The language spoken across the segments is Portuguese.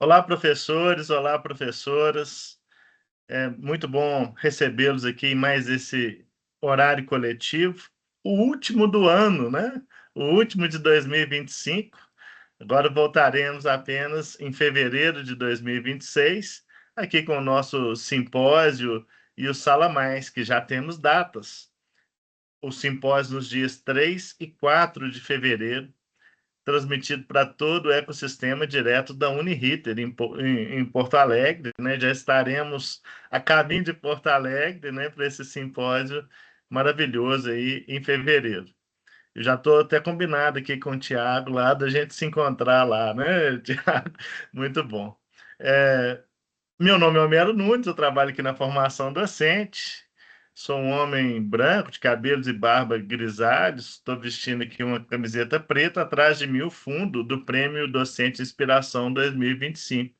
Olá, professores, olá, professoras. É muito bom recebê-los aqui em mais esse horário coletivo, o último do ano, né? O último de 2025. Agora voltaremos apenas em fevereiro de 2026, aqui com o nosso simpósio e o Sala Mais, que já temos datas. O simpósio nos dias 3 e 4 de fevereiro, transmitido para todo o ecossistema direto da Uniriter, em Porto Alegre, né? Já estaremos a caminho de Porto Alegre, né, para esse simpósio maravilhoso aí em fevereiro. Eu já estou até combinado aqui com o Tiago lá da gente se encontrar lá, né, Tiago? Muito bom. É, Meu nome é Homero Nunes, eu trabalho aqui na formação docente. Sou um homem branco, de cabelos e barba grisalhos. Estou vestindo aqui uma camiseta preta. Atrás de mim, o fundo do Prêmio Docente Inspiração 2025.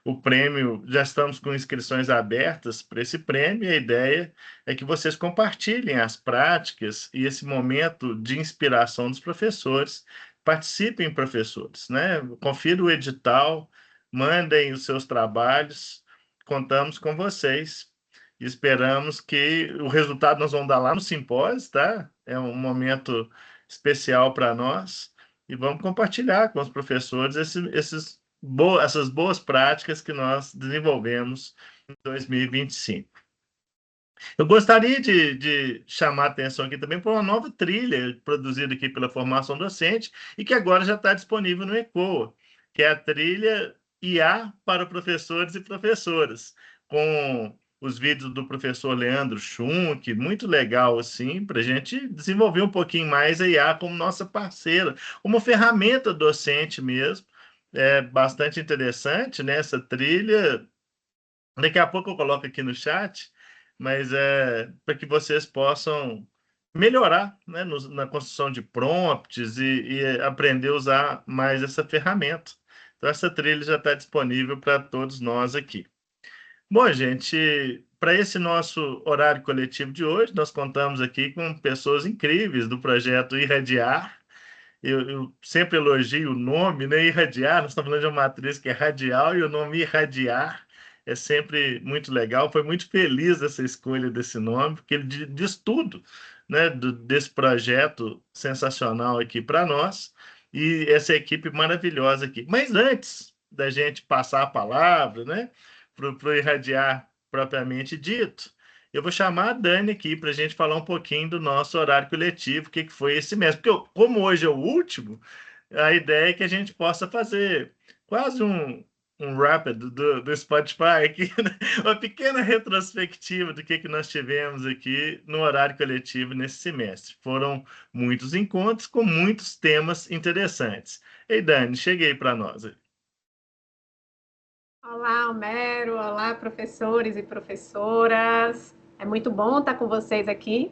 O prêmio, já estamos com inscrições abertas para esse prêmio, e a ideia é que vocês compartilhem as práticas e esse momento de inspiração dos professores. Participem, professores, né? Confira o edital, mandem os seus trabalhos, contamos com vocês. Esperamos que o resultado nós vamos dar lá no simpósio, tá? É um momento especial para nós e vamos compartilhar com os professores essas boas práticas que nós desenvolvemos em 2025. Eu gostaria de chamar a atenção aqui também para uma nova trilha produzida aqui pela Formação Docente e que agora já está disponível no ECOA, que é a trilha IA para professores e professoras, com os vídeos do professor Leandro Schunk, muito legal assim, para a gente desenvolver um pouquinho mais a IA como nossa parceira, uma ferramenta docente mesmo. É bastante interessante, né, essa trilha. Daqui a pouco eu coloco aqui no chat, mas é para que vocês possam melhorar, né, na construção de prompts e aprender a usar mais essa ferramenta. Então, essa trilha já está disponível para todos nós aqui. Bom, gente, para esse nosso horário coletivo de hoje, nós contamos aqui com pessoas incríveis do projeto Irradiar. Eu sempre elogio o nome, né? Irradiar, nós estamos falando de uma matriz que é radial e o nome Irradiar é sempre muito legal. Foi muito feliz essa escolha desse nome, porque ele diz tudo, né, desse projeto sensacional aqui para nós e essa equipe maravilhosa aqui. Mas antes da gente passar a palavra, né, para o Irradiar propriamente dito, eu vou chamar a Dani aqui para a gente falar um pouquinho do nosso horário coletivo, o que foi esse mês. Porque, como hoje é o último, a ideia é que a gente possa fazer quase um rapid do Spotify aqui, né? Uma pequena retrospectiva do que nós tivemos aqui no horário coletivo nesse semestre. Foram muitos encontros com muitos temas interessantes. Ei, Dani, cheguei para nós. Olá, Homero. Olá, professores e professoras. É muito bom estar com vocês aqui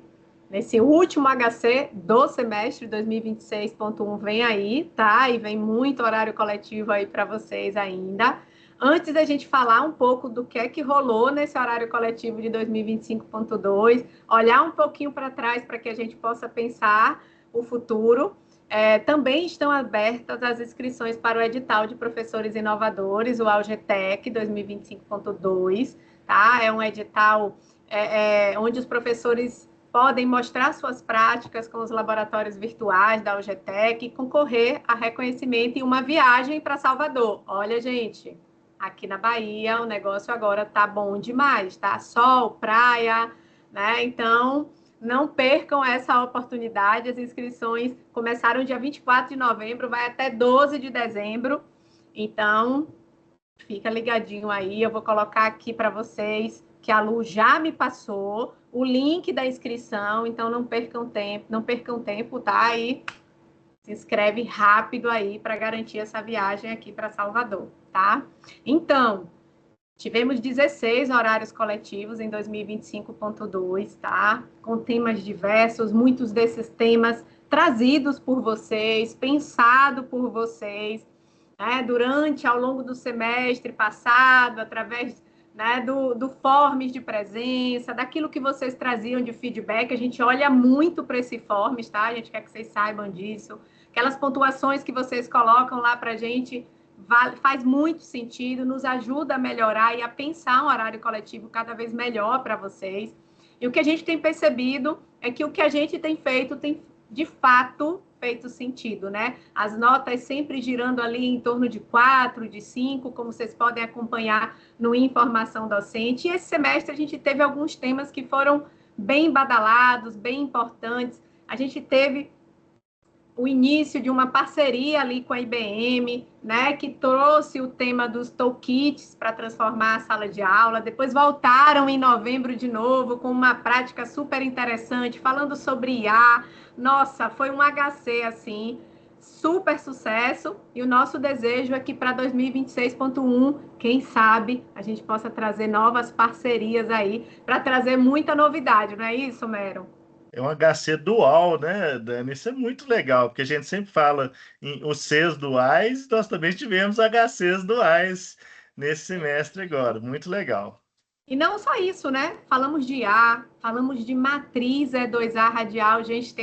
nesse último HC do semestre 2026.1. Vem aí, tá? E vem muito horário coletivo aí para vocês ainda. Antes da gente falar um pouco do que é que rolou nesse horário coletivo de 2025.2, olhar um pouquinho para trás para que a gente possa pensar o futuro. Também estão abertas as inscrições para o edital de professores inovadores, o Algetec 2025.2, tá? É um edital onde os professores podem mostrar suas práticas com os laboratórios virtuais da Algetec e concorrer a reconhecimento em uma viagem para Salvador. Olha, gente, aqui na Bahia o negócio agora tá bom demais, tá? Sol, praia, né? Então, não percam essa oportunidade. As inscrições começaram dia 24 de novembro, vai até 12 de dezembro. Então, fica ligadinho aí. Eu vou colocar aqui para vocês que a Lu já me passou o link da inscrição. Então, não percam tempo, tá? E se inscreve rápido aí para garantir essa viagem aqui para Salvador, tá? Então, tivemos 16 horários coletivos em 2025.2, tá? Com temas diversos, muitos desses temas trazidos por vocês, pensado por vocês, né? Durante, ao longo do semestre passado, através, né, do forms de presença, daquilo que vocês traziam de feedback, a gente olha muito para esse forms, tá? A gente quer que vocês saibam disso. Aquelas pontuações que vocês colocam lá para a gente, faz muito sentido, nos ajuda a melhorar e a pensar um horário coletivo cada vez melhor para vocês. E o que a gente tem percebido é que o que a gente tem feito tem, de fato, feito sentido, né? As notas sempre girando ali em torno de 4, de 5, como vocês podem acompanhar no Informação Docente. E esse semestre a gente teve alguns temas que foram bem badalados, bem importantes. A gente teve o início de uma parceria ali com a IBM, né, que trouxe o tema dos toolkits para transformar a sala de aula. Depois voltaram em novembro de novo com uma prática super interessante, falando sobre IA. Nossa, foi um HC assim, super sucesso. E o nosso desejo é que para 2026.1, quem sabe, a gente possa trazer novas parcerias aí para trazer muita novidade, não é isso, Mero? É um HC dual, né, Dani? Isso é muito legal, porque a gente sempre fala em os Cs duais, nós também tivemos HCs duais nesse semestre agora. Muito legal. E não só isso, né? Falamos de A, falamos de matriz E2A radial, gente,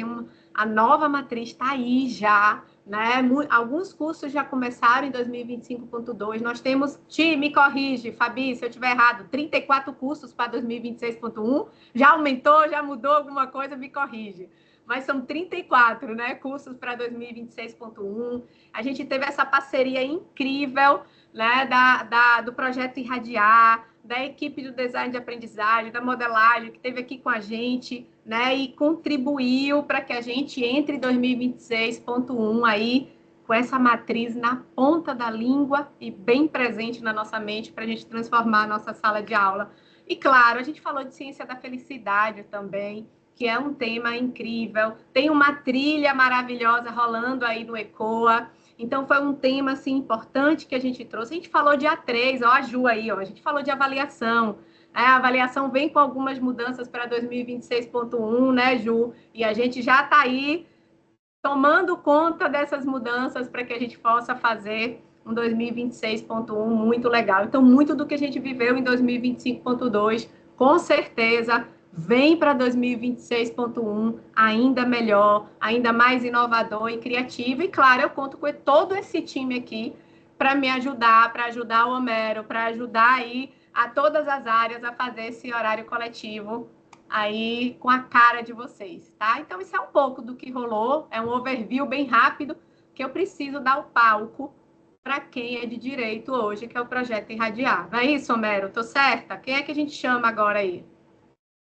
a nova matriz está aí já, né? Alguns cursos já começaram em 2025.2. Nós temos, me corrige, Fabi, se eu estiver errado, 34 cursos para 2026.1. Já aumentou, já mudou alguma coisa, me corrige. Mas são 34, né, cursos para 2026.1. A gente teve essa parceria incrível, né, do projeto Irradiar, da equipe do design de aprendizagem, da modelagem, que esteve aqui com a gente, né, e contribuiu para que a gente entre em 2026.1 aí com essa matriz na ponta da língua e bem presente na nossa mente para a gente transformar a nossa sala de aula. E claro, a gente falou de ciência da felicidade também, que é um tema incrível. Tem uma trilha maravilhosa rolando aí no ECOA. Então, foi um tema assim, importante que a gente trouxe. A gente falou de A3, ó, a Ju aí, ó, a gente falou de avaliação. A avaliação vem com algumas mudanças para 2026.1, né, Ju? E a gente já está aí tomando conta dessas mudanças para que a gente possa fazer um 2026.1 muito legal. Então, muito do que a gente viveu em 2025.2, com certeza, vem para 2026.1 ainda melhor, ainda mais inovador e criativo. E, claro, eu conto com todo esse time aqui para me ajudar, para ajudar o Homero, para ajudar aí a todas as áreas a fazer esse horário coletivo aí com a cara de vocês, tá? Então, isso é um pouco do que rolou, é um overview bem rápido, que eu preciso dar o palco para quem é de direito hoje, que é o Projeto Irradiar. Não é isso, Homero? Tô certa? Quem é que a gente chama agora aí?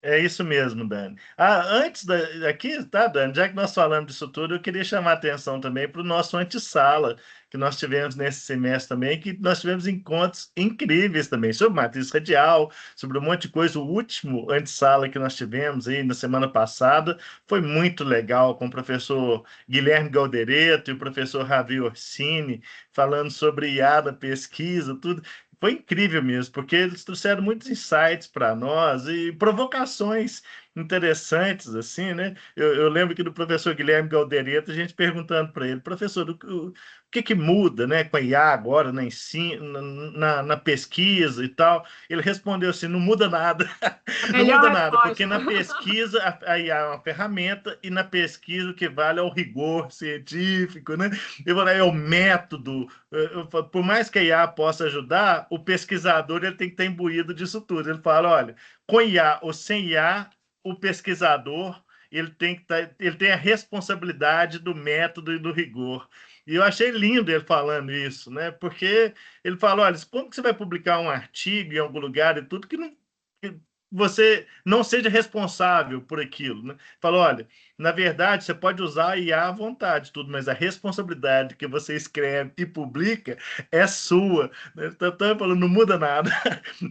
É isso mesmo, Dani. Ah, antes aqui, tá, Dani? Já que nós falamos disso tudo, eu queria chamar a atenção também para o nosso antessala, que nós tivemos nesse semestre também, que nós tivemos encontros incríveis também, sobre matriz radial, sobre um monte de coisa. O último antessala que nós tivemos aí na semana passada foi muito legal, com o professor Guilherme Galdereto e o professor Javi Orsini, falando sobre IA da pesquisa, tudo. Foi incrível mesmo, porque eles trouxeram muitos insights para nós e provocações interessantes, assim, né? Eu lembro que do professor Guilherme Galdereto, a gente perguntando para ele, professor, o que que muda, né, com a IA agora na, ensino, na pesquisa e tal? Ele respondeu assim, não muda nada, A não melhor muda nada, porque resposta. na pesquisa a IA é uma ferramenta e na pesquisa o que vale é o rigor científico, né? Eu falei, é o método, por mais que a IA possa ajudar, o pesquisador ele tem que estar imbuído disso tudo. Ele fala, olha, com IA ou sem IA, o pesquisador ele tem a responsabilidade do método e do rigor. E eu achei lindo ele falando isso, né? Porque ele fala, olha, como que você vai publicar um artigo em algum lugar e tudo que você não seja responsável por aquilo, né? Falou, olha, na verdade, você pode usar a IA à vontade, tudo, mas a responsabilidade que você escreve e publica é sua. Então, falando, não muda nada.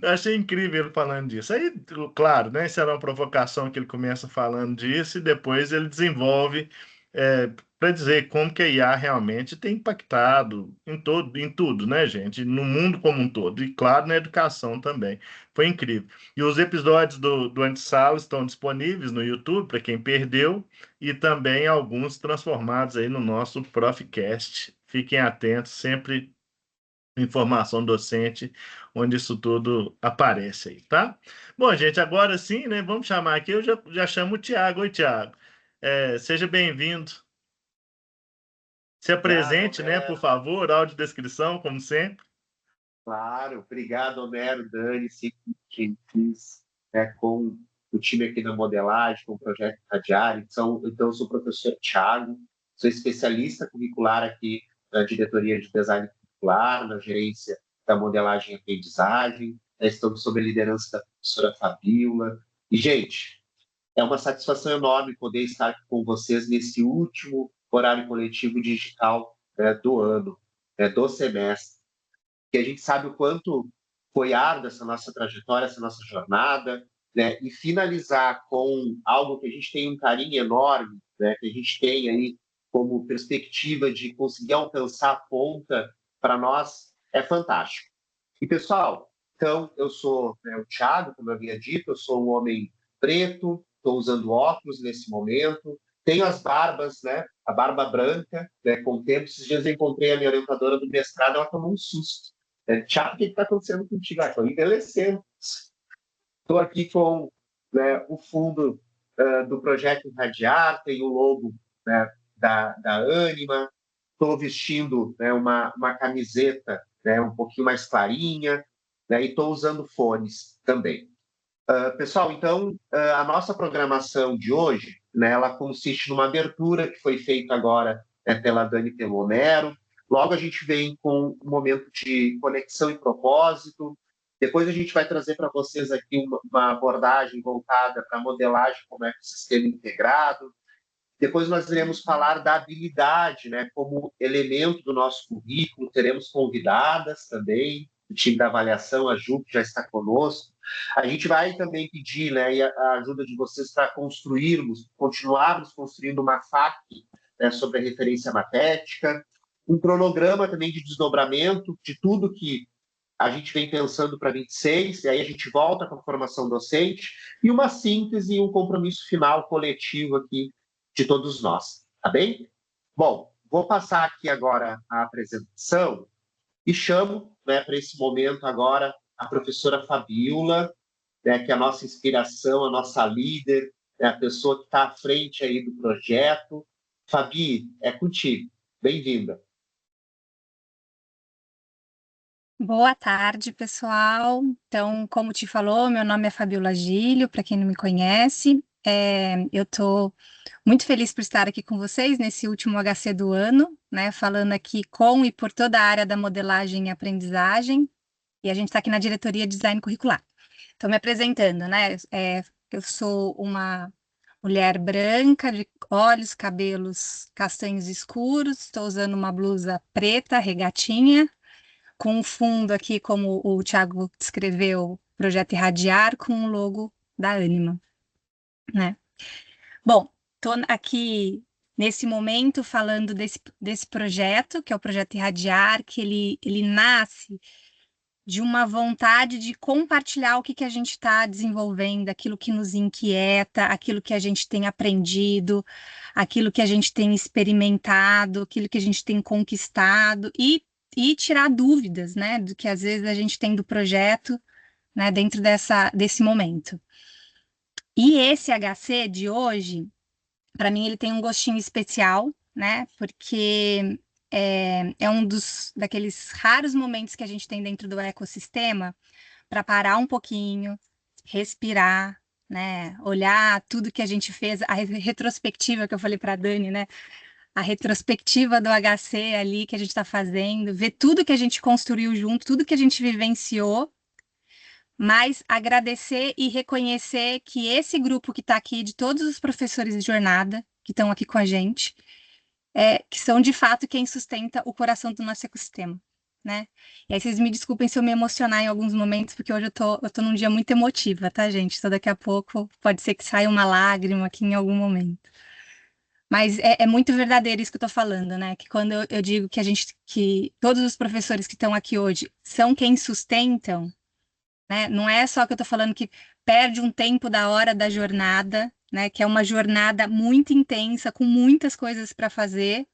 Eu achei incrível ele falando disso. Aí, claro, né? Isso era uma provocação que ele começa falando disso e depois ele desenvolve para dizer como que a IA realmente tem impactado em tudo, né, gente? No mundo como um todo. E, claro, na educação também. Foi incrível. E os episódios do Antissala estão disponíveis no YouTube, para quem perdeu, e também alguns transformados aí no nosso Profcast. Fiquem atentos, sempre informação docente, onde isso tudo aparece aí, tá? Bom, gente, agora sim, né? Vamos chamar aqui, eu já chamo o Tiago. Oi, Tiago. Seja bem-vindo. Se Obrigado, apresente, né, por Homero. favor, audiodescrição, como sempre. Claro, obrigado, Homero, Dani, sempre gentis, né, com o time aqui na modelagem, com o projeto Radiário. Então, eu sou o professor Thiago, sou especialista curricular aqui na diretoria de design curricular, na gerência da modelagem e aprendizagem. Estamos sob a liderança da professora Fabíola. E, gente, é uma satisfação enorme poder estar aqui com vocês nesse último horário coletivo digital, do ano, do semestre, que a gente sabe o quanto foi árdua essa nossa trajetória, essa nossa jornada, né? E finalizar com algo que a gente tem um carinho enorme, né? Que a gente tem aí como perspectiva de conseguir alcançar a ponta, para nós é fantástico. E, pessoal, então, eu sou, né, o Thiago, como eu havia dito, eu sou um homem preto, estou usando óculos nesse momento, tenho as barbas, né, a barba branca, né, com o tempo. Esses dias eu encontrei a minha orientadora do mestrado, ela tomou um susto. Thiago, o que está acontecendo contigo? Estou envelhecendo. Estou aqui com, né, o fundo do projeto Radiar, tem o logo, né, da Anima, estou vestindo, né, uma camiseta, né, um pouquinho mais clarinha, né, e estou usando fones também. Pessoal, então, a nossa programação de hoje, né, ela consiste numa abertura que foi feita agora, né, pela Dani Pelomero. Logo a gente vem com um momento de conexão e propósito. Depois a gente vai trazer para vocês aqui uma abordagem voltada para a modelagem como ecossistema integrado. Depois nós iremos falar da habilidade, né, como elemento do nosso currículo. Teremos convidadas também, o time da avaliação, a Ju, que já está conosco. A gente vai também pedir, né, a ajuda de vocês para continuarmos construindo uma FAQ, né, sobre a referência matética, um cronograma também de desdobramento de tudo que a gente vem pensando para 26, e aí a gente volta com a formação docente, e uma síntese e um compromisso final coletivo aqui de todos nós, tá bem? Bom, vou passar aqui agora a apresentação e chamo, né, para esse momento agora a professora Fabíola, né, que é a nossa inspiração, a nossa líder, é a pessoa que está à frente aí do projeto. Fabi, é contigo. Bem-vinda. Boa tarde, pessoal. Então, como te falou, meu nome é Fabiola Gílio, para quem não me conhece. Eu estou muito feliz por estar aqui com vocês nesse último HC do ano, né? Falando aqui com e por toda a área da modelagem e aprendizagem. E a gente está aqui na diretoria de design curricular. Estou me apresentando, né? Eu sou uma mulher branca, de olhos, cabelos castanhos escuros, estou usando uma blusa preta, regatinha, com um fundo aqui, como o Thiago descreveu, Projeto Irradiar, com o logo da Anima, né? Bom, estou aqui nesse momento falando desse projeto, que é o Projeto Irradiar, que ele nasce de uma vontade de compartilhar o que a gente está desenvolvendo, aquilo que nos inquieta, aquilo que a gente tem aprendido, aquilo que a gente tem experimentado, aquilo que a gente tem conquistado e tirar dúvidas, né, do que às vezes a gente tem do projeto, né, dentro desse momento. E esse HC de hoje, para mim, ele tem um gostinho especial, né, porque é um daqueles raros momentos que a gente tem dentro do ecossistema para parar um pouquinho, respirar, né, olhar tudo que a gente fez, a retrospectiva que eu falei para a Dani, né, a retrospectiva do HC ali que a gente está fazendo, ver tudo que a gente construiu junto, tudo que a gente vivenciou, mas agradecer e reconhecer que esse grupo que está aqui, de todos os professores de jornada que estão aqui com a gente, que são de fato quem sustenta o coração do nosso ecossistema, né? E aí vocês me desculpem se eu me emocionar em alguns momentos, porque hoje eu tô num dia muito emotiva, tá, gente? Então daqui a pouco pode ser que saia uma lágrima aqui em algum momento. Mas é muito verdadeiro isso que eu tô falando, né? Que quando eu digo que todos os professores que estão aqui hoje são quem sustentam, né? Não é só que eu tô falando que perde um tempo da hora da jornada, né? Que é uma jornada muito intensa, com muitas coisas para fazer,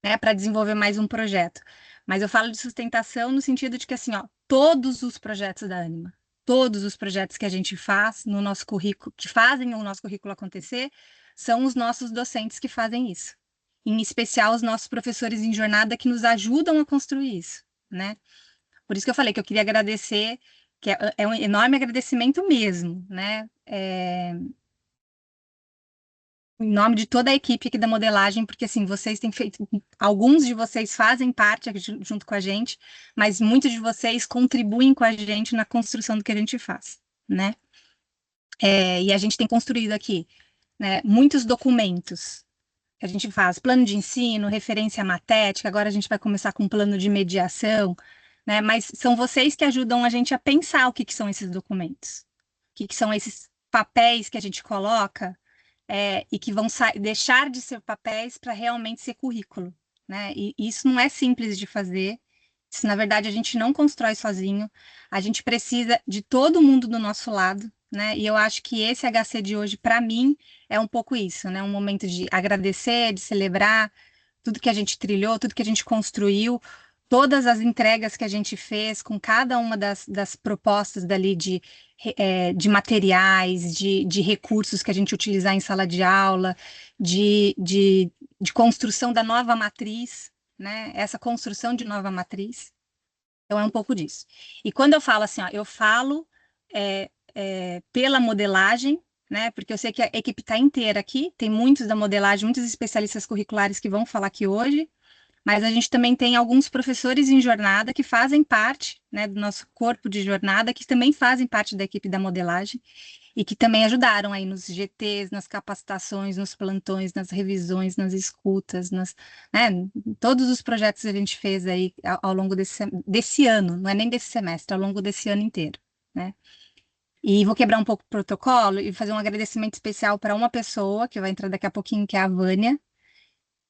né? Para desenvolver mais um projeto. Mas eu falo de sustentação no sentido de que, assim, ó, todos os projetos da Anima, todos os projetos que a gente faz no nosso currículo, que fazem o nosso currículo acontecer, são os nossos docentes que fazem isso. em especial os nossos professores em jornada que nos ajudam a construir isso, né? Por isso que eu falei que eu queria agradecer, que é um enorme agradecimento mesmo, né? Em nome de toda a equipe aqui da modelagem, porque assim, vocês têm feito, alguns de vocês fazem parte aqui junto com a gente, mas muitos de vocês contribuem com a gente na construção do que a gente faz, né? E a gente tem construído aqui, né, muitos documentos que a gente faz, plano de ensino, referência matética, agora a gente vai começar com um plano de mediação, né? Mas são vocês que ajudam a gente a pensar o que são esses documentos, o que são esses papéis que a gente coloca, e que vão deixar de ser papéis para realmente ser currículo, né? E isso não é simples de fazer. Isso, na verdade, a gente não constrói sozinho. A gente precisa de todo mundo do nosso lado, né? E eu acho que esse HC de hoje, para mim, é um pouco isso, né? Um momento de agradecer, de celebrar tudo que a gente trilhou, tudo que a gente construiu, todas as entregas que a gente fez com cada uma das propostas dali de materiais, de recursos que a gente utilizar em sala de aula, de construção da nova matriz, né? Essa construção de nova matriz. Então, é um pouco disso. E quando eu falo assim, ó, eu falo pela modelagem, né? Porque eu sei que a equipe está inteira aqui, tem muitos da modelagem, muitos especialistas curriculares que vão falar aqui hoje, mas a gente também tem alguns professores em jornada que fazem parte, né, do nosso corpo de jornada, que também fazem parte da equipe da modelagem e que também ajudaram aí nos GTs, nas capacitações, nos plantões, nas revisões, nas escutas, né, todos os projetos que a gente fez aí ao longo desse ano, não é nem desse semestre, ao longo desse ano inteiro, né? E vou quebrar um pouco o protocolo e fazer um agradecimento especial para uma pessoa que vai entrar daqui a pouquinho, que é a Vânia,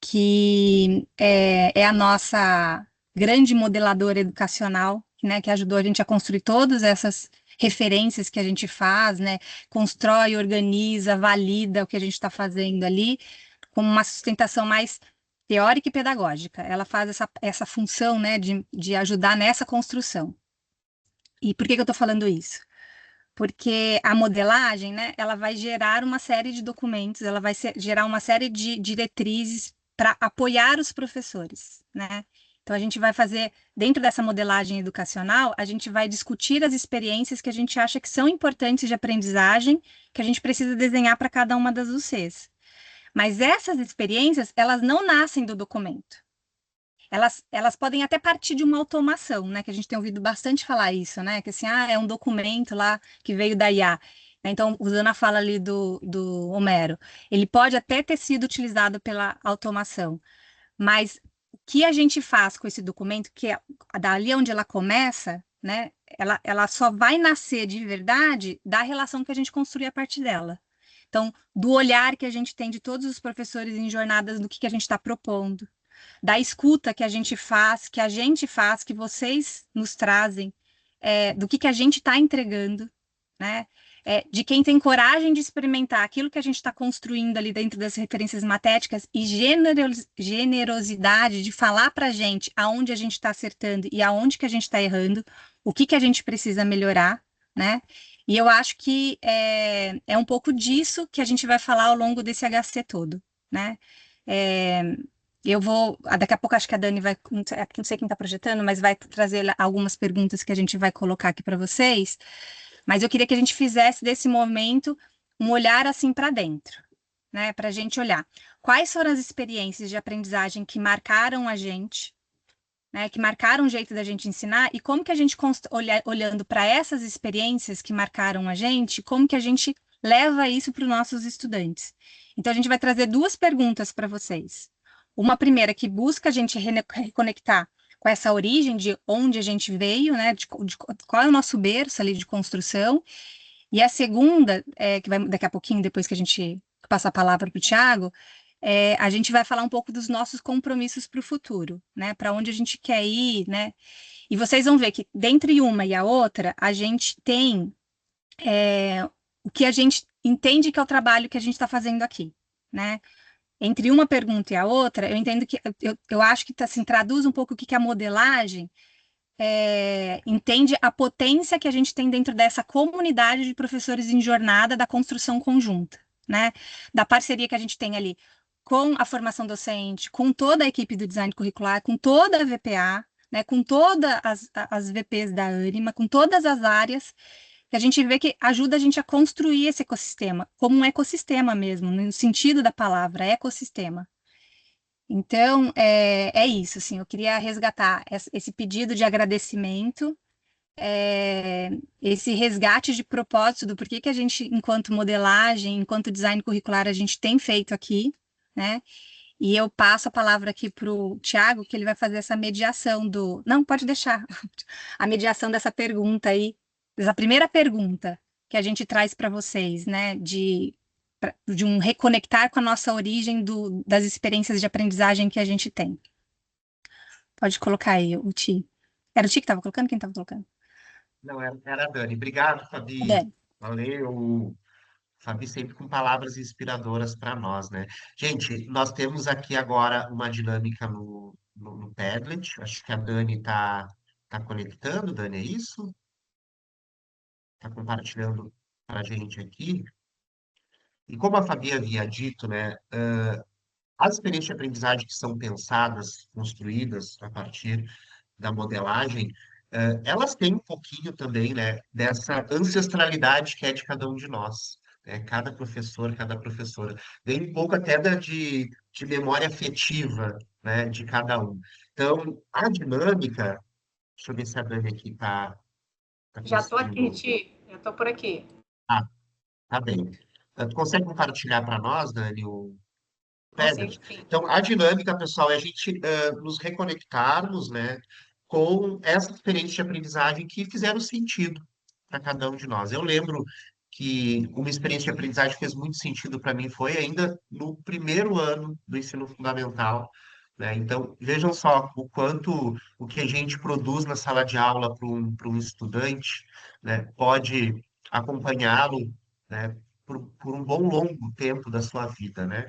que é a nossa grande modeladora educacional, né, que ajudou a gente a construir todas essas referências que a gente faz, né, constrói, organiza, valida o que a gente está fazendo ali, com uma sustentação mais teórica e pedagógica. Ela faz essa função, né, de ajudar nessa construção. E por que eu estou falando isso? Porque a modelagem, né, ela vai gerar uma série de documentos, ela vai gerar uma série de diretrizes para apoiar os professores, né? Então, a gente vai fazer, dentro dessa modelagem educacional, a gente vai discutir as experiências que a gente acha que são importantes de aprendizagem, que a gente precisa desenhar para cada uma das UCs. Mas essas experiências, elas não nascem do documento. Elas podem até partir de uma automação, né? Que a gente tem ouvido bastante falar isso, né? Que assim, é um documento lá que veio da IA. Então, usando a fala ali do Homero, ele pode até ter sido utilizado pela automação, mas o que a gente faz com esse documento, que é dali onde ela começa, né? Ela só vai nascer de verdade da relação que a gente construi a partir dela. Então, do olhar que a gente tem de todos os professores em jornadas do que a gente está propondo, da escuta que a gente faz, que vocês nos trazem, do que a gente está entregando, né? De quem tem coragem de experimentar aquilo que a gente está construindo ali dentro das referências matéticas e generosidade de falar para a gente aonde a gente está acertando e aonde que a gente está errando, o que a gente precisa melhorar, né? E eu acho que é um pouco disso que a gente vai falar ao longo desse HC todo, né? Eu vou, daqui a pouco acho que a Dani vai, não sei quem está projetando, mas vai trazer algumas perguntas que a gente vai colocar aqui para vocês. Mas eu queria que a gente fizesse desse momento um olhar assim para dentro, né? Para a gente olhar quais foram as experiências de aprendizagem que marcaram a gente, né? Que marcaram o jeito da gente ensinar e como que a gente, olhando para essas experiências que marcaram a gente, como que a gente leva isso para os nossos estudantes. Então, a gente vai trazer duas perguntas para vocês. Uma primeira que busca a gente reconectar com essa origem de onde a gente veio, né? De qual é o nosso berço ali de construção. E a segunda, que vai daqui a pouquinho, depois que a gente passa a palavra para o Thiago, a gente vai falar um pouco dos nossos compromissos para o futuro, né? Para onde a gente quer ir, né? E vocês vão ver que, dentre uma e a outra, a gente tem o que a gente entende que é o trabalho que a gente está fazendo aqui, né? Entre uma pergunta e a outra, eu entendo que eu acho que assim, traduz um pouco o que a modelagem entende a potência que a gente tem dentro dessa comunidade de professores em jornada da construção conjunta, né? Da parceria que a gente tem ali com a formação docente, com toda a equipe do design curricular, com toda a VPA, né, com todas as VPs da Ânima, com todas as áreas, que a gente vê que ajuda a gente a construir esse ecossistema, como um ecossistema mesmo, no sentido da palavra, ecossistema. Então, é isso, assim, eu queria resgatar esse pedido de agradecimento, esse resgate de propósito do porquê que a gente, enquanto modelagem, enquanto design curricular, a gente tem feito aqui, né? E eu passo a palavra aqui para o Tiago, que ele vai fazer essa mediação do... Não, pode deixar. A mediação dessa pergunta aí, dessa primeira pergunta que a gente traz para vocês, né? De um reconectar com a nossa origem das experiências de aprendizagem que a gente tem. Pode colocar aí, o Ti. Era o Ti que estava colocando? Quem estava colocando? Não, era a Dani. Obrigado, Fabi. Dani. Valeu. Fabi sempre com palavras inspiradoras para nós, né? Gente, nós temos aqui agora uma dinâmica no Padlet. Acho que a Dani tá conectando, Dani, é isso? Está compartilhando para a gente aqui. E como a Fabi havia dito, né? As experiências de aprendizagem que são pensadas, construídas a partir da modelagem, elas têm um pouquinho também, né, dessa ancestralidade que é de cada um de nós, né? Cada professor, cada professora. Vem um pouco até de memória afetiva, né, de cada um. Então, a dinâmica, deixa eu ver se a Dani aqui tá Já estou aqui, conseguindo. Ti. Já estou por aqui. Ah, tá bem. Tu consegue compartilhar para nós, Dani, o Consigo, Padlet? sim. Então, a dinâmica, pessoal, é a gente nos reconectarmos, né, com essa experiência de aprendizagem que fizeram sentido para cada um de nós. Eu lembro que uma experiência de aprendizagem que fez muito sentido para mim foi ainda no primeiro ano do ensino fundamental, né? Então, vejam só o quanto o que a gente produz na sala de aula para um estudante, né, pode acompanhá-lo, né, por um bom longo tempo da sua vida, né?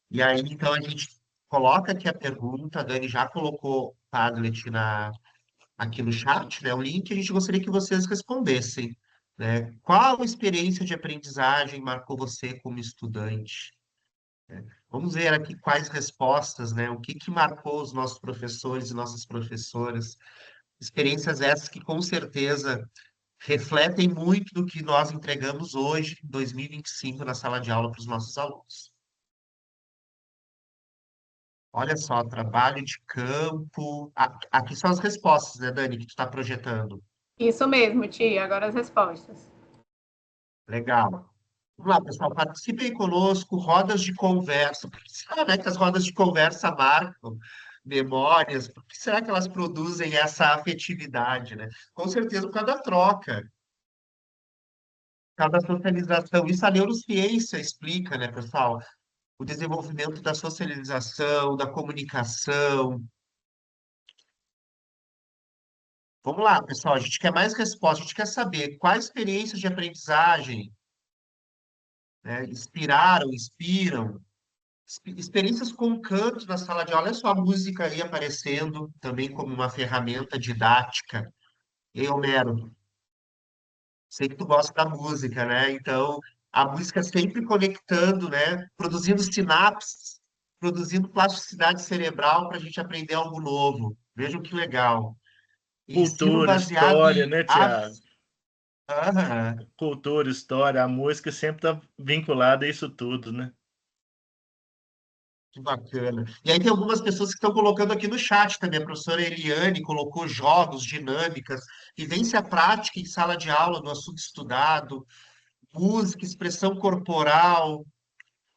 E aí, então, a gente coloca aqui a pergunta, a Dani já colocou o Padlet aqui no chat, né, o link, a gente gostaria que vocês respondessem, né? Qual experiência de aprendizagem marcou você como estudante? Vamos ver aqui quais respostas, né? O que que marcou os nossos professores e nossas professoras? Experiências essas que, com certeza, refletem muito do que nós entregamos hoje, em 2025, na sala de aula para os nossos alunos. Olha só, trabalho de campo. Aqui são as respostas, né, Dani, que tu está projetando. Isso mesmo, Ti. Agora as respostas. Legal. Vamos lá, pessoal, participem conosco, rodas de conversa. Por que será, né, que as rodas de conversa marcam memórias? Por que será que elas produzem essa afetividade, né? Com certeza por causa da troca, por causa da socialização. Isso a neurociência explica, né, pessoal? O desenvolvimento da socialização, da comunicação. Vamos lá, pessoal, a gente quer mais respostas, a gente quer saber quais experiências de aprendizagem, né, inspiraram, inspiram, experiências com canto na sala de aula. Olha só a música aí aparecendo também como uma ferramenta didática. E Homero, sei que tu gosta da música, né? Então, a música sempre conectando, né? Produzindo sinapses, produzindo plasticidade cerebral para a gente aprender algo novo. Vejam que legal. Ensino Cultura, baseado história, em né, Tiago? aves. Aham. Cultura, história, a música sempre está vinculada a isso tudo, né? Que bacana. E aí tem algumas pessoas que estão colocando aqui no chat também. A professora Eliane colocou jogos, dinâmicas, vivência prática em sala de aula do assunto estudado, música, expressão corporal,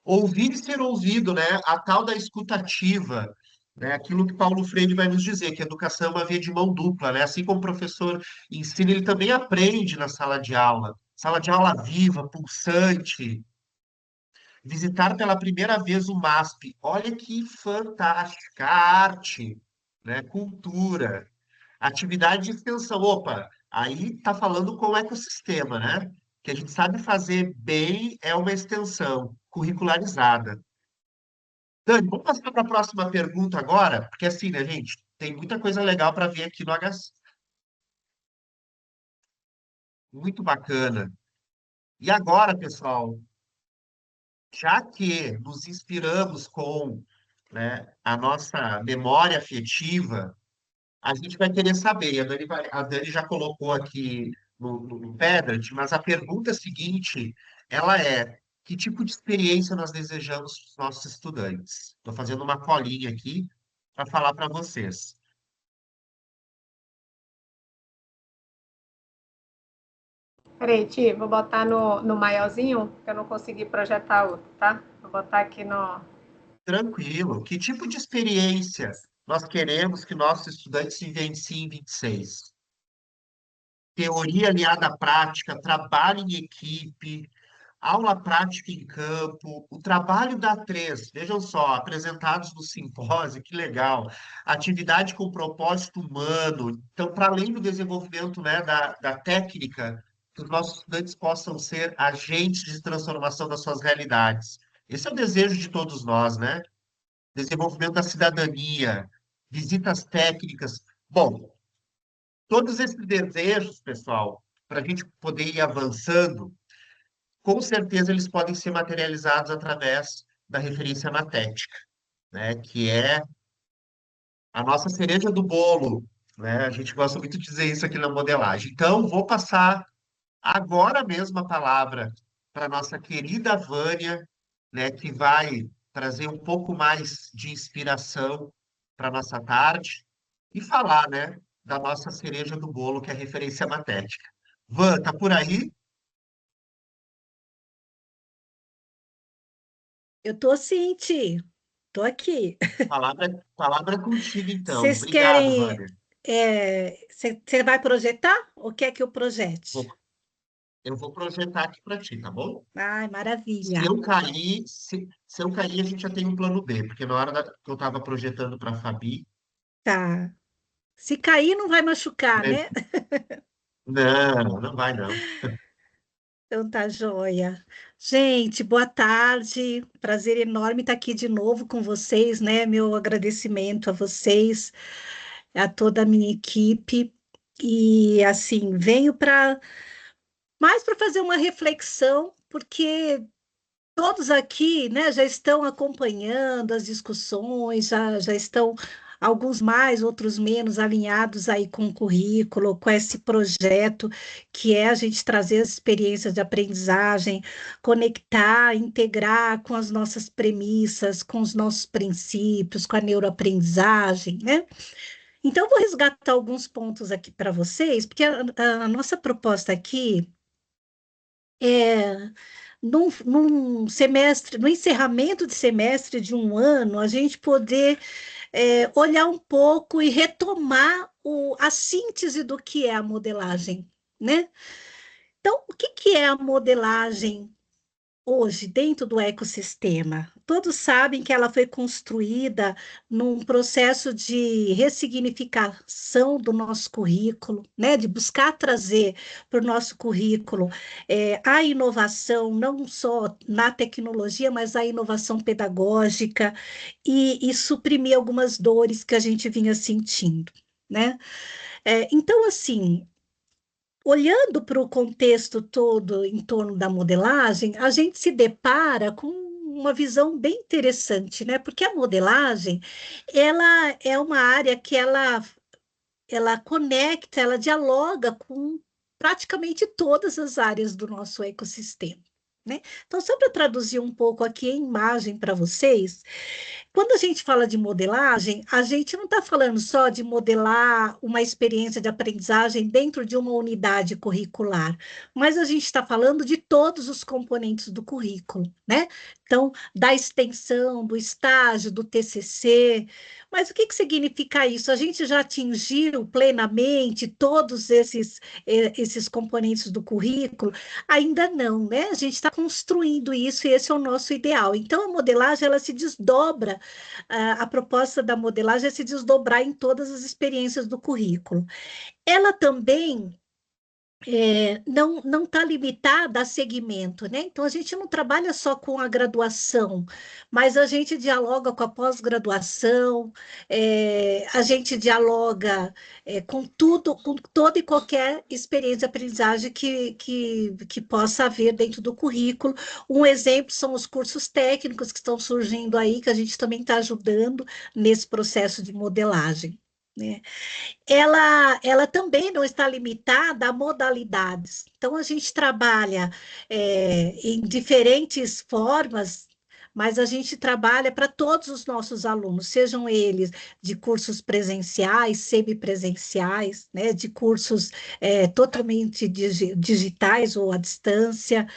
ouvir e ser ouvido, né? A tal da escutativa, né? Aquilo que Paulo Freire vai nos dizer, que a educação é uma via de mão dupla, né? Assim como o professor ensina, ele também aprende na sala de aula. Sala de aula viva, pulsante, visitar pela primeira vez o MASP. Olha que fantástica arte, né? Cultura, atividade de extensão. Opa, aí está falando com o ecossistema, né? Que a gente sabe fazer bem é uma extensão curricularizada. Dani, vamos passar para a próxima pergunta agora, porque assim, né, gente, tem muita coisa legal para ver aqui no HC. Muito bacana. E agora, pessoal, já que nos inspiramos com, né, a nossa memória afetiva, a gente vai querer saber, e a Dani já colocou aqui no Pedret, mas a pergunta seguinte, ela é, que tipo de experiência nós desejamos para os nossos estudantes? Estou fazendo uma colinha aqui para falar para vocês. Peraí, Ti, vou botar no maiorzinho, que eu não consegui projetar outro, tá? Vou botar aqui no. Tranquilo. Que tipo de experiência nós queremos que nossos estudantes vivenciem em 26? Teoria aliada à prática, trabalho em equipe, aula prática em campo, o trabalho da três, vejam só, apresentados no simpósio, que legal. Atividade com propósito humano. Então, para além do desenvolvimento, né, da técnica, que os nossos estudantes possam ser agentes de transformação das suas realidades. Esse é o desejo de todos nós, né? Desenvolvimento da cidadania, visitas técnicas. Bom, todos esses desejos, pessoal, para a gente poder ir avançando, com certeza eles podem ser materializados através da referência matética, né? Que é a nossa cereja do bolo, né? A gente gosta muito de dizer isso aqui na modelagem. Então, vou passar agora mesmo a palavra para a nossa querida Vânia, né? Que vai trazer um pouco mais de inspiração para a nossa tarde e falar, né? Da nossa cereja do bolo, que é a referência matética. Vã, tá por aí? Eu tô sim, Ti. Tô aqui. Palavra é contigo, então. Vocês Obrigado, querem. Vânia. Você vai projetar ou quer que eu projete? Vou- eu vou projetar aqui para ti, tá bom? Ai, Se maravilha. eu cair, se eu cair, a gente já tem um plano B, porque na hora que eu estava projetando para a Fabi, Tá. Se cair, não vai machucar, né? né? Não, não vai não. Então tá joia. Gente, boa tarde. Prazer enorme estar aqui de novo com vocês, né? Meu agradecimento a vocês, a toda a minha equipe. E assim, venho para mais para fazer uma reflexão, porque todos aqui, né, já estão acompanhando as discussões, já estão alguns mais, outros menos alinhados aí com o currículo, com esse projeto que é a gente trazer as experiências de aprendizagem, conectar, integrar com as nossas premissas, com os nossos princípios, com a neuroaprendizagem, né? Então, vou resgatar alguns pontos aqui para vocês, porque a nossa proposta aqui é num semestre, no encerramento de semestre de um ano, a gente poder olhar um pouco e retomar a síntese do que é a modelagem, né? Então, o que que é a modelagem hoje dentro do ecossistema? Todos sabem que ela foi construída num processo de ressignificação do nosso currículo, né? De buscar trazer para o nosso currículo a inovação, não só na tecnologia, mas a inovação pedagógica e suprimir algumas dores que a gente vinha sentindo, né? Então, assim, olhando para o contexto todo em torno da modelagem, a gente se depara com uma visão bem interessante, né? Porque a modelagem, ela é uma área que ela conecta, ela dialoga com praticamente todas as áreas do nosso ecossistema, né? Então, só para traduzir um pouco aqui em imagem para vocês, quando a gente fala de modelagem, a gente não está falando só de modelar uma experiência de aprendizagem dentro de uma unidade curricular, mas a gente está falando de todos os componentes do currículo, né? Então, da extensão, do estágio, do TCC. Mas o que que significa isso? A gente já atingiu plenamente todos esses componentes do currículo? Ainda não, né? A gente está construindo isso e esse é o nosso ideal. Então, a modelagem, ela se desdobra, a proposta da modelagem é se desdobrar em todas as experiências do currículo. Ela também não está limitada a segmento, né? Então, a gente não trabalha só com a graduação, mas a gente dialoga com a pós-graduação, a gente dialoga com tudo, com toda e qualquer experiência de aprendizagem que possa haver dentro do currículo. Um exemplo são os cursos técnicos que estão surgindo aí, que a gente também está ajudando nesse processo de modelagem, né? Ela também não está limitada a modalidades. Então, a gente trabalha em diferentes formas, mas a gente trabalha para todos os nossos alunos, sejam eles de cursos presenciais, semipresenciais, né, de cursos totalmente digitais ou à distância.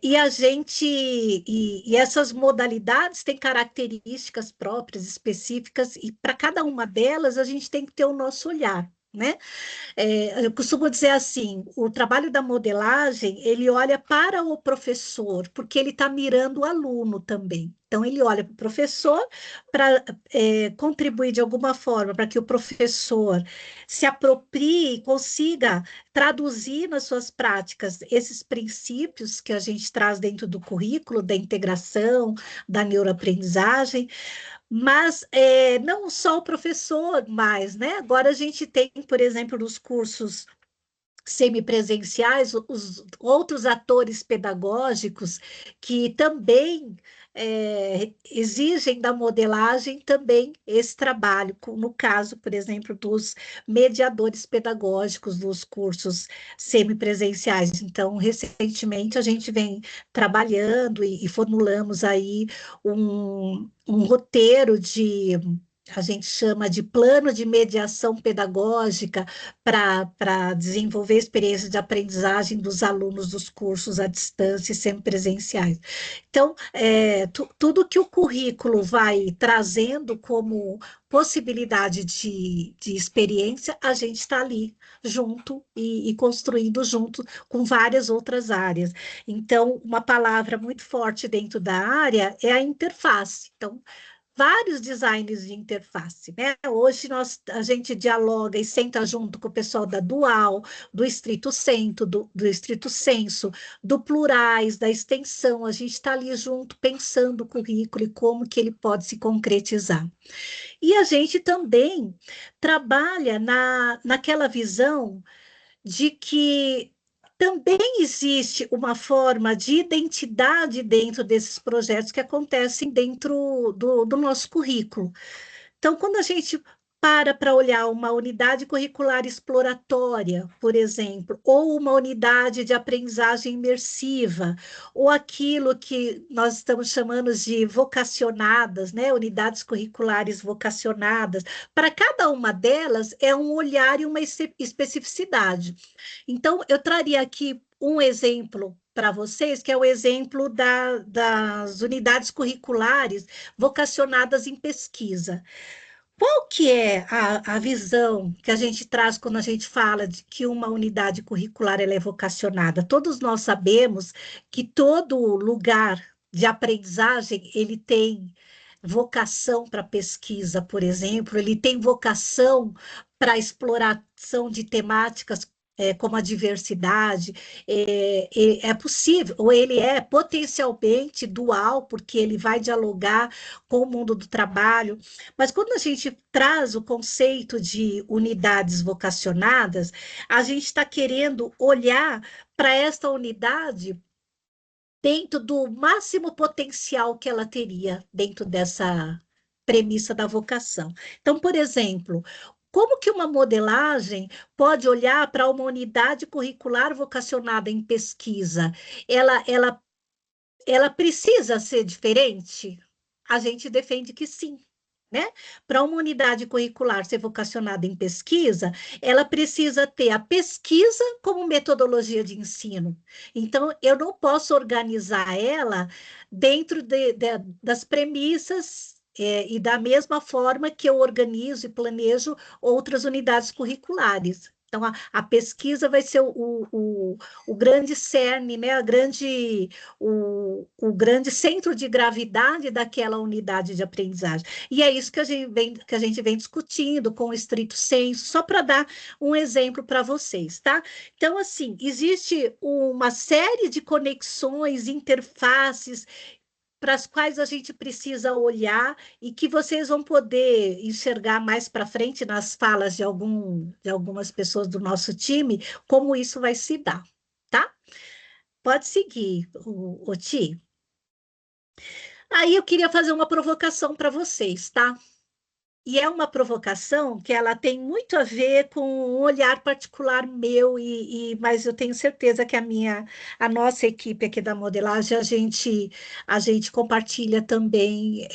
E essas modalidades têm características próprias, específicas, e para cada uma delas a gente tem que ter o nosso olhar, né? Eu costumo dizer assim, o trabalho da modelagem, ele olha para o professor, porque ele está mirando o aluno também. Então, ele olha para o professor para contribuir de alguma forma para que o professor se aproprie e consiga traduzir nas suas práticas esses princípios que a gente traz dentro do currículo, da integração, da neuroaprendizagem, mas não só o professor mais, né? Agora a gente tem, por exemplo, nos cursos semipresenciais, os outros atores pedagógicos que também exigem da modelagem também esse trabalho, no caso, por exemplo, dos mediadores pedagógicos dos cursos semipresenciais. Então, recentemente, a gente vem trabalhando e formulamos aí um roteiro a gente chama de plano de mediação pedagógica para desenvolver experiências de aprendizagem dos alunos dos cursos à distância e semipresenciais. Então, tudo que o currículo vai trazendo como possibilidade de experiência, a gente está ali junto e construindo junto com várias outras áreas. Então, uma palavra muito forte dentro da área é a interface. Então, vários designers de interface, né? Hoje a gente dialoga e senta junto com o pessoal da Dual, do Estrito Senso, do Estrito Senso, do Plurais, da extensão, a gente está ali junto pensando o currículo e como que ele pode se concretizar. E a gente também trabalha naquela visão de que também existe uma forma de identidade dentro desses projetos que acontecem dentro do nosso currículo. Então, quando a gente para olhar uma unidade curricular exploratória, por exemplo, ou uma unidade de aprendizagem imersiva, ou aquilo que nós estamos chamando de vocacionadas, né? Unidades curriculares vocacionadas, para cada uma delas é um olhar e uma especificidade. Então, eu traria aqui um exemplo para vocês, que é o exemplo das unidades curriculares vocacionadas em pesquisa. Qual que é a visão que a gente traz quando a gente fala de que uma unidade curricular ela é vocacionada? Todos nós sabemos que todo lugar de aprendizagem ele tem vocação para pesquisa, por exemplo, ele tem vocação para exploração de temáticas como a diversidade, é possível, ou ele é potencialmente dual, porque ele vai dialogar com o mundo do trabalho, mas quando a gente traz o conceito de unidades vocacionadas, a gente está querendo olhar para esta unidade dentro do máximo potencial que ela teria dentro dessa premissa da vocação. Então, por exemplo, como que uma modelagem pode olhar para uma unidade curricular vocacionada em pesquisa? Ela precisa ser diferente? A gente defende que sim. Né? Para uma unidade curricular ser vocacionada em pesquisa, ela precisa ter a pesquisa como metodologia de ensino. Então, eu não posso organizar ela dentro das premissas e da mesma forma que eu organizo e planejo outras unidades curriculares. Então, a pesquisa vai ser o grande cerne, né? O grande centro de gravidade daquela unidade de aprendizagem. E é isso que a gente vem discutindo com o estrito sensu, só para dar um exemplo para vocês, tá? Então, assim, existe uma série de conexões, interfaces, para as quais a gente precisa olhar e que vocês vão poder enxergar mais para frente nas falas de algumas pessoas do nosso time, como isso vai se dar, tá? Pode seguir, o Ti. Aí eu queria fazer uma provocação para vocês, tá? E é uma provocação que ela tem muito a ver com um olhar particular meu, mas eu tenho certeza que a nossa equipe aqui da modelagem, a gente compartilha também,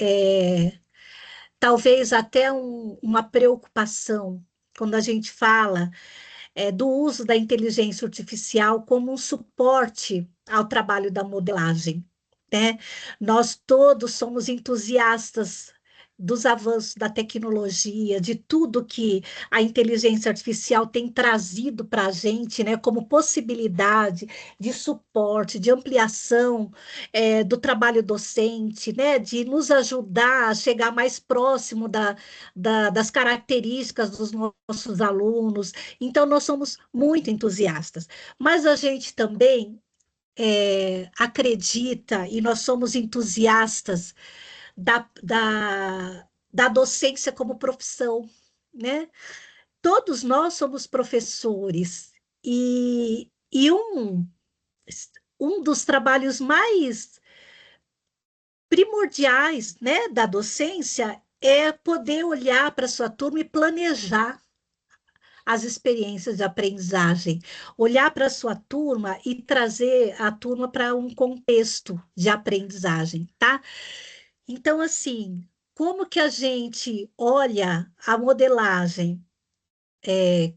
talvez até uma preocupação quando a gente fala do uso da inteligência artificial como um suporte ao trabalho da modelagem, né? Nós todos somos entusiastas dos avanços da tecnologia, de tudo que a inteligência artificial tem trazido para a gente, né, como possibilidade de suporte, de ampliação do trabalho docente, né, de nos ajudar a chegar mais próximo das características dos nossos alunos. Então, nós somos muito entusiastas, mas a gente também acredita e nós somos entusiastas da docência como profissão, né? Todos nós somos professores e um dos trabalhos mais primordiais, né, da docência é poder olhar para a sua turma e planejar as experiências de aprendizagem, olhar para a sua turma e trazer a turma para um contexto de aprendizagem, tá? Então, assim, como que a gente olha a modelagem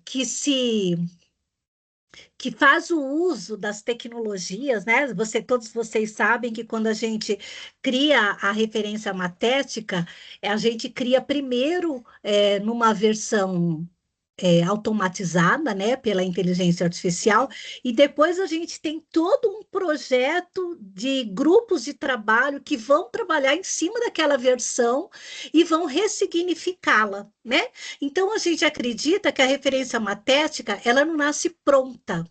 que faz o uso das tecnologias, né? Todos vocês sabem que quando a gente cria a referência matética, a gente cria primeiro numa versão automatizada, né, pela inteligência artificial, e depois a gente tem todo um projeto de grupos de trabalho que vão trabalhar em cima daquela versão e vão ressignificá-la, né? Então a gente acredita que a referência matética, ela não nasce pronta.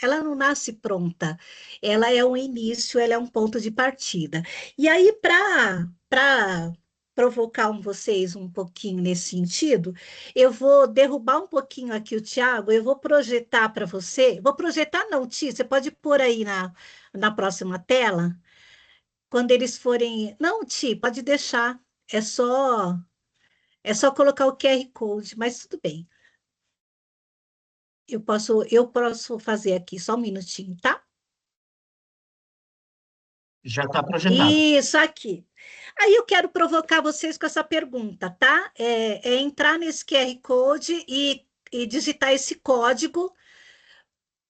Ela não nasce pronta, ela é um início, ela é um ponto de partida. E aí, para provocar vocês um pouquinho nesse sentido, eu vou derrubar um pouquinho aqui o Tiago, eu vou projetar para você. Vou projetar, não, Ti, você pode pôr aí na próxima tela, quando eles forem. Não, Ti, pode deixar. É só, é só colocar o QR Code, mas tudo bem. Eu posso fazer aqui, só um minutinho, tá? Já está projetado. Isso aqui. Aí eu quero provocar vocês com essa pergunta, tá? É entrar nesse QR Code e digitar esse código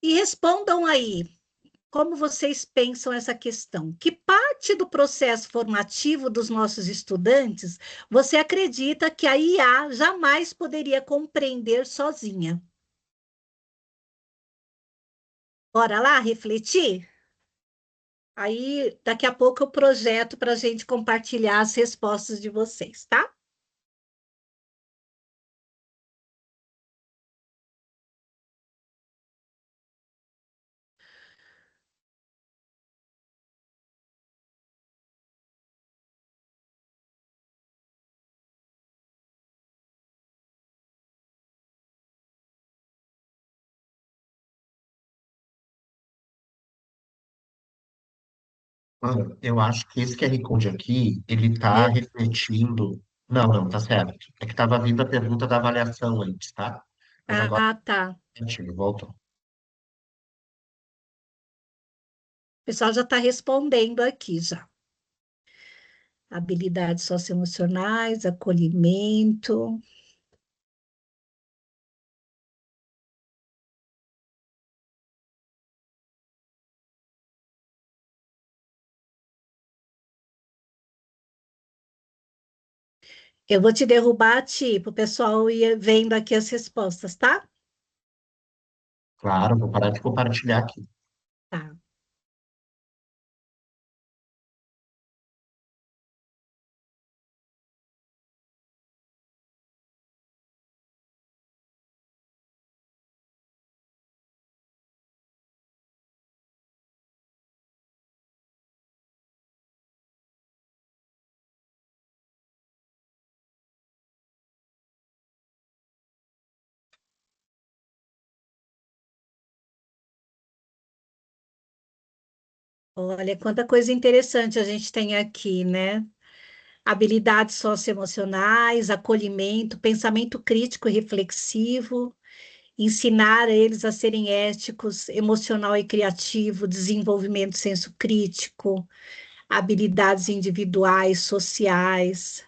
e respondam aí como vocês pensam essa questão. Que parte do processo formativo dos nossos estudantes você acredita que a IA jamais poderia compreender sozinha? Bora lá refletir? Aí, daqui a pouco eu projeto para a gente compartilhar as respostas de vocês, tá? Eu acho que esse QR Code aqui, ele está Meu, refletindo. Não, não, tá certo. É que estava vindo a pergunta da avaliação antes, tá? Mas agora, tá. certinho, voltou. O pessoal já está respondendo aqui já. Habilidades socioemocionais, acolhimento. Eu vou te derrubar, tipo, o pessoal ir vendo aqui as respostas, tá? Claro, vou parar de compartilhar aqui. Tá. Olha, quanta coisa interessante a gente tem aqui, né? Habilidades socioemocionais, acolhimento, pensamento crítico e reflexivo, ensinar eles a serem éticos, emocional e criativo, desenvolvimento senso crítico, habilidades individuais, sociais,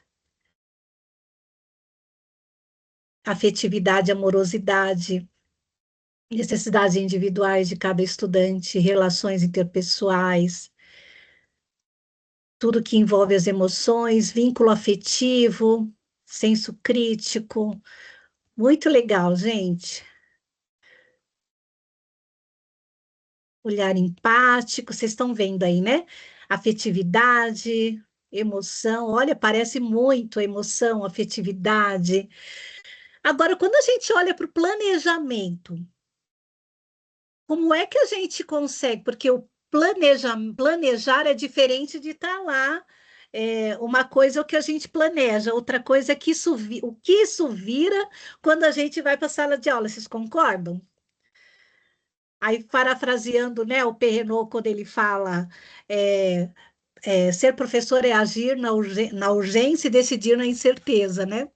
afetividade, amorosidade, necessidades individuais de cada estudante, relações interpessoais, tudo que envolve as emoções, vínculo afetivo, senso crítico. Muito legal, gente. Olhar empático, vocês estão vendo aí, né? Afetividade, emoção. Olha, parece muito emoção, afetividade. Agora, quando a gente olha para o planejamento, como é que a gente consegue? Porque o planejar é diferente de estar lá. Uma coisa é o que a gente planeja, outra coisa é que o que isso vira quando a gente vai para a sala de aula. Vocês concordam? Aí, parafraseando, né, o Perrenot, quando ele fala é, ser professor é agir na urgência e decidir na incerteza, né?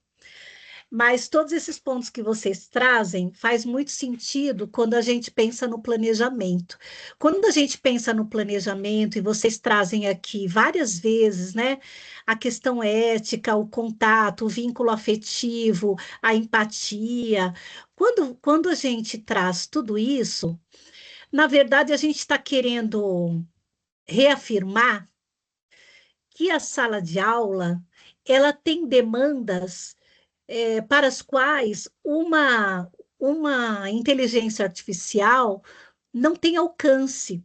Mas todos esses pontos que vocês trazem faz muito sentido quando a gente pensa no planejamento. Quando a gente pensa no planejamento, e vocês trazem aqui várias vezes, né, a questão ética, o contato, o vínculo afetivo, a empatia. Quando a gente traz tudo isso, na verdade, a gente está querendo reafirmar que a sala de aula ela tem demandas para as quais uma inteligência artificial não tem alcance,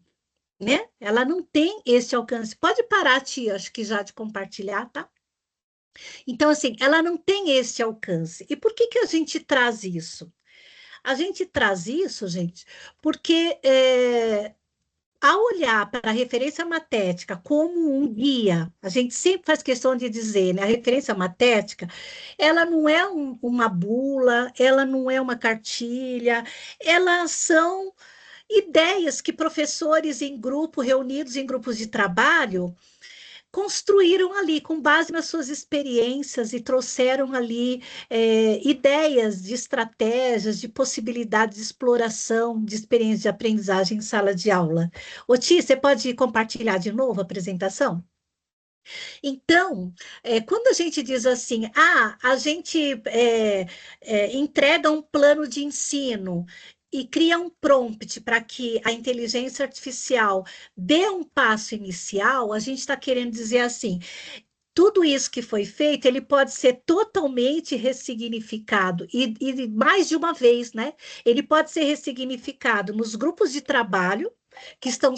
né? Ela não tem esse alcance. Pode parar, tia, acho que já de compartilhar, tá? Então, assim, ela não tem esse alcance. E por que que a gente traz isso? A gente traz isso, gente, porque ao olhar para a referência matética como um guia, a gente sempre faz questão de dizer, né? A referência matética, ela não é uma bula, ela não é uma cartilha, elas são ideias que professores em grupo, reunidos em grupos de trabalho, construíram ali com base nas suas experiências e trouxeram ali ideias de estratégias, de possibilidades de exploração de experiência de aprendizagem em sala de aula. Ô, Ti, você pode compartilhar de novo a apresentação? Então, quando a gente diz assim, a gente entrega um plano de ensino e cria um prompt para que a inteligência artificial dê um passo inicial, a gente está querendo dizer assim, tudo isso que foi feito, ele pode ser totalmente ressignificado, e mais de uma vez, né? Ele pode ser ressignificado nos grupos de trabalho, que estão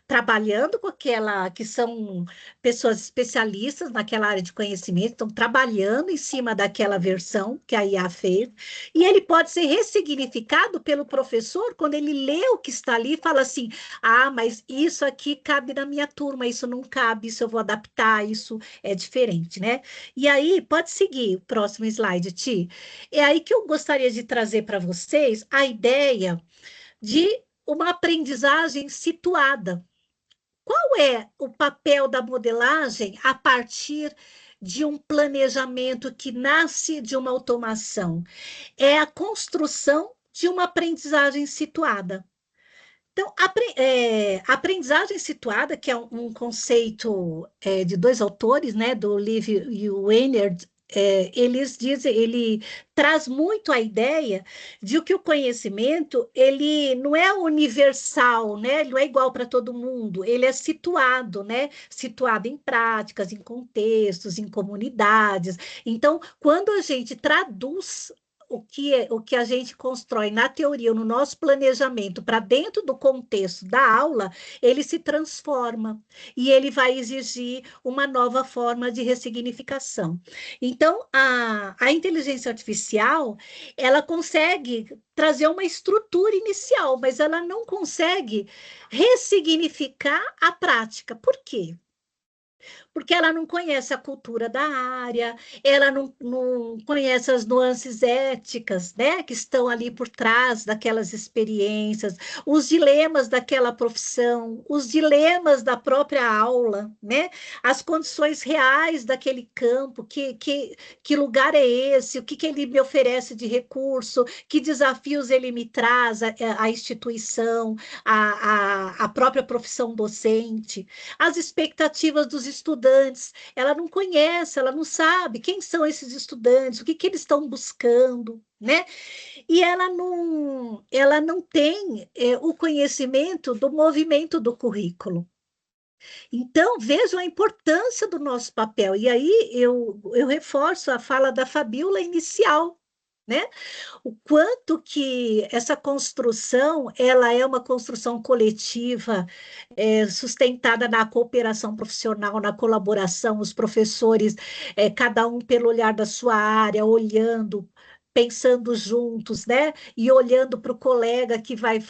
trabalhando com aquela, que são pessoas especialistas naquela área de conhecimento, estão trabalhando em cima daquela versão que a IA fez, e ele pode ser ressignificado pelo professor quando ele lê o que está ali e fala assim, mas isso aqui cabe na minha turma, isso não cabe, isso eu vou adaptar, isso é diferente, né? E aí, pode seguir o próximo slide, Ti. É aí que eu gostaria de trazer para vocês a ideia de uma aprendizagem situada. Qual é o papel da modelagem a partir de um planejamento que nasce de uma automação? É a construção de uma aprendizagem situada. Então, aprendizagem situada, que é um conceito de dois autores, né, do Liv e o Weinert, ele traz muito a ideia de que o conhecimento ele não é universal, né? Ele não é igual para todo mundo, ele é situado, né? Situado em práticas, em contextos, em comunidades. Então, quando a gente traduz o que a gente constrói na teoria, no nosso planejamento, para dentro do contexto da aula, ele se transforma e ele vai exigir uma nova forma de ressignificação. Então, a inteligência artificial, ela consegue trazer uma estrutura inicial, mas ela não consegue ressignificar a prática. Por quê? Porque ela não conhece a cultura da área, ela não conhece as nuances éticas, né, que estão ali por trás daquelas experiências, os dilemas daquela profissão, os dilemas da própria aula, né, as condições reais daquele campo, que lugar é esse, o que ele me oferece de recurso, que desafios ele me traz, a instituição, a própria profissão docente, as expectativas dos estudantes, ela não conhece, ela não sabe quem são esses estudantes, o que eles estão buscando, né? E ela não tem o conhecimento do movimento do currículo. Então, vejam a importância do nosso papel. E aí eu reforço a fala da Fabíola inicial, né? O quanto que essa construção, ela é uma construção coletiva, sustentada na cooperação profissional, na colaboração, os professores, cada um pelo olhar da sua área, olhando, pensando juntos, né? E olhando para o colega que vai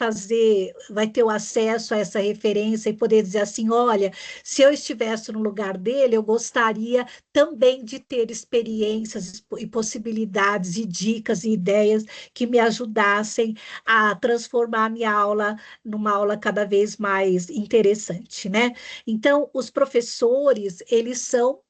ter o acesso a essa referência e poder dizer assim, olha, se eu estivesse no lugar dele, eu gostaria também de ter experiências e possibilidades e dicas e ideias que me ajudassem a transformar a minha aula numa aula cada vez mais interessante, né? Então, os professores, eles são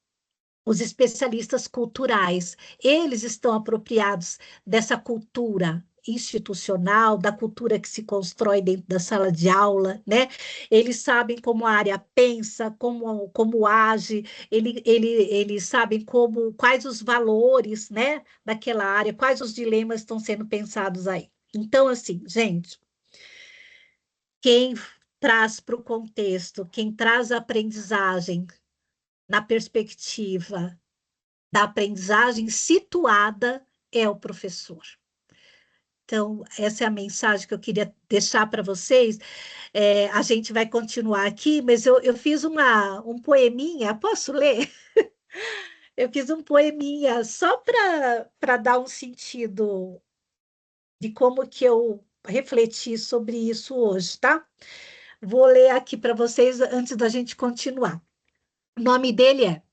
os especialistas culturais, eles estão apropriados dessa cultura institucional, da cultura que se constrói dentro da sala de aula, né? Eles sabem como a área pensa, como age, eles sabem quais os valores, né, daquela área, quais os dilemas estão sendo pensados aí. Então, assim, gente, quem traz para o contexto, quem traz a aprendizagem na perspectiva da aprendizagem situada é o professor. Então, essa é a mensagem que eu queria deixar para vocês. A gente vai continuar aqui, mas eu fiz um poeminha, posso ler? Eu fiz um poeminha só para dar um sentido de como que eu refleti sobre isso hoje, tá? Vou ler aqui para vocês antes da gente continuar. O nome dele é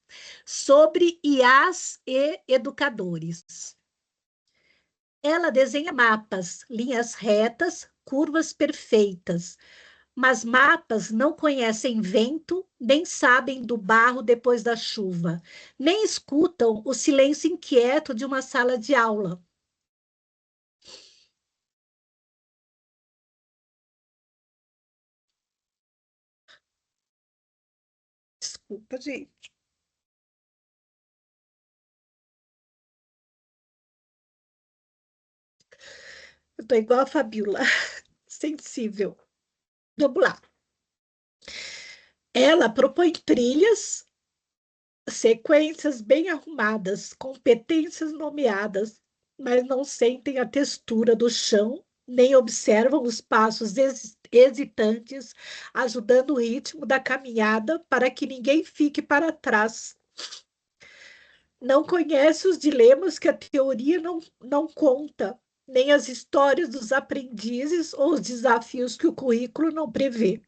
Sobre IAs e Educadores. Ela desenha mapas, linhas retas, curvas perfeitas, mas mapas não conhecem vento, nem sabem do barro depois da chuva, nem escutam o silêncio inquieto de uma sala de aula. Desculpa, gente. Eu tô igual a Fabiola, sensível. Vamos lá. Ela propõe trilhas, sequências bem arrumadas, competências nomeadas, mas não sentem a textura do chão, nem observam os passos hesitantes, ajudando o ritmo da caminhada para que ninguém fique para trás. Não conhece os dilemas que a teoria não conta, nem as histórias dos aprendizes ou os desafios que o currículo não prevê,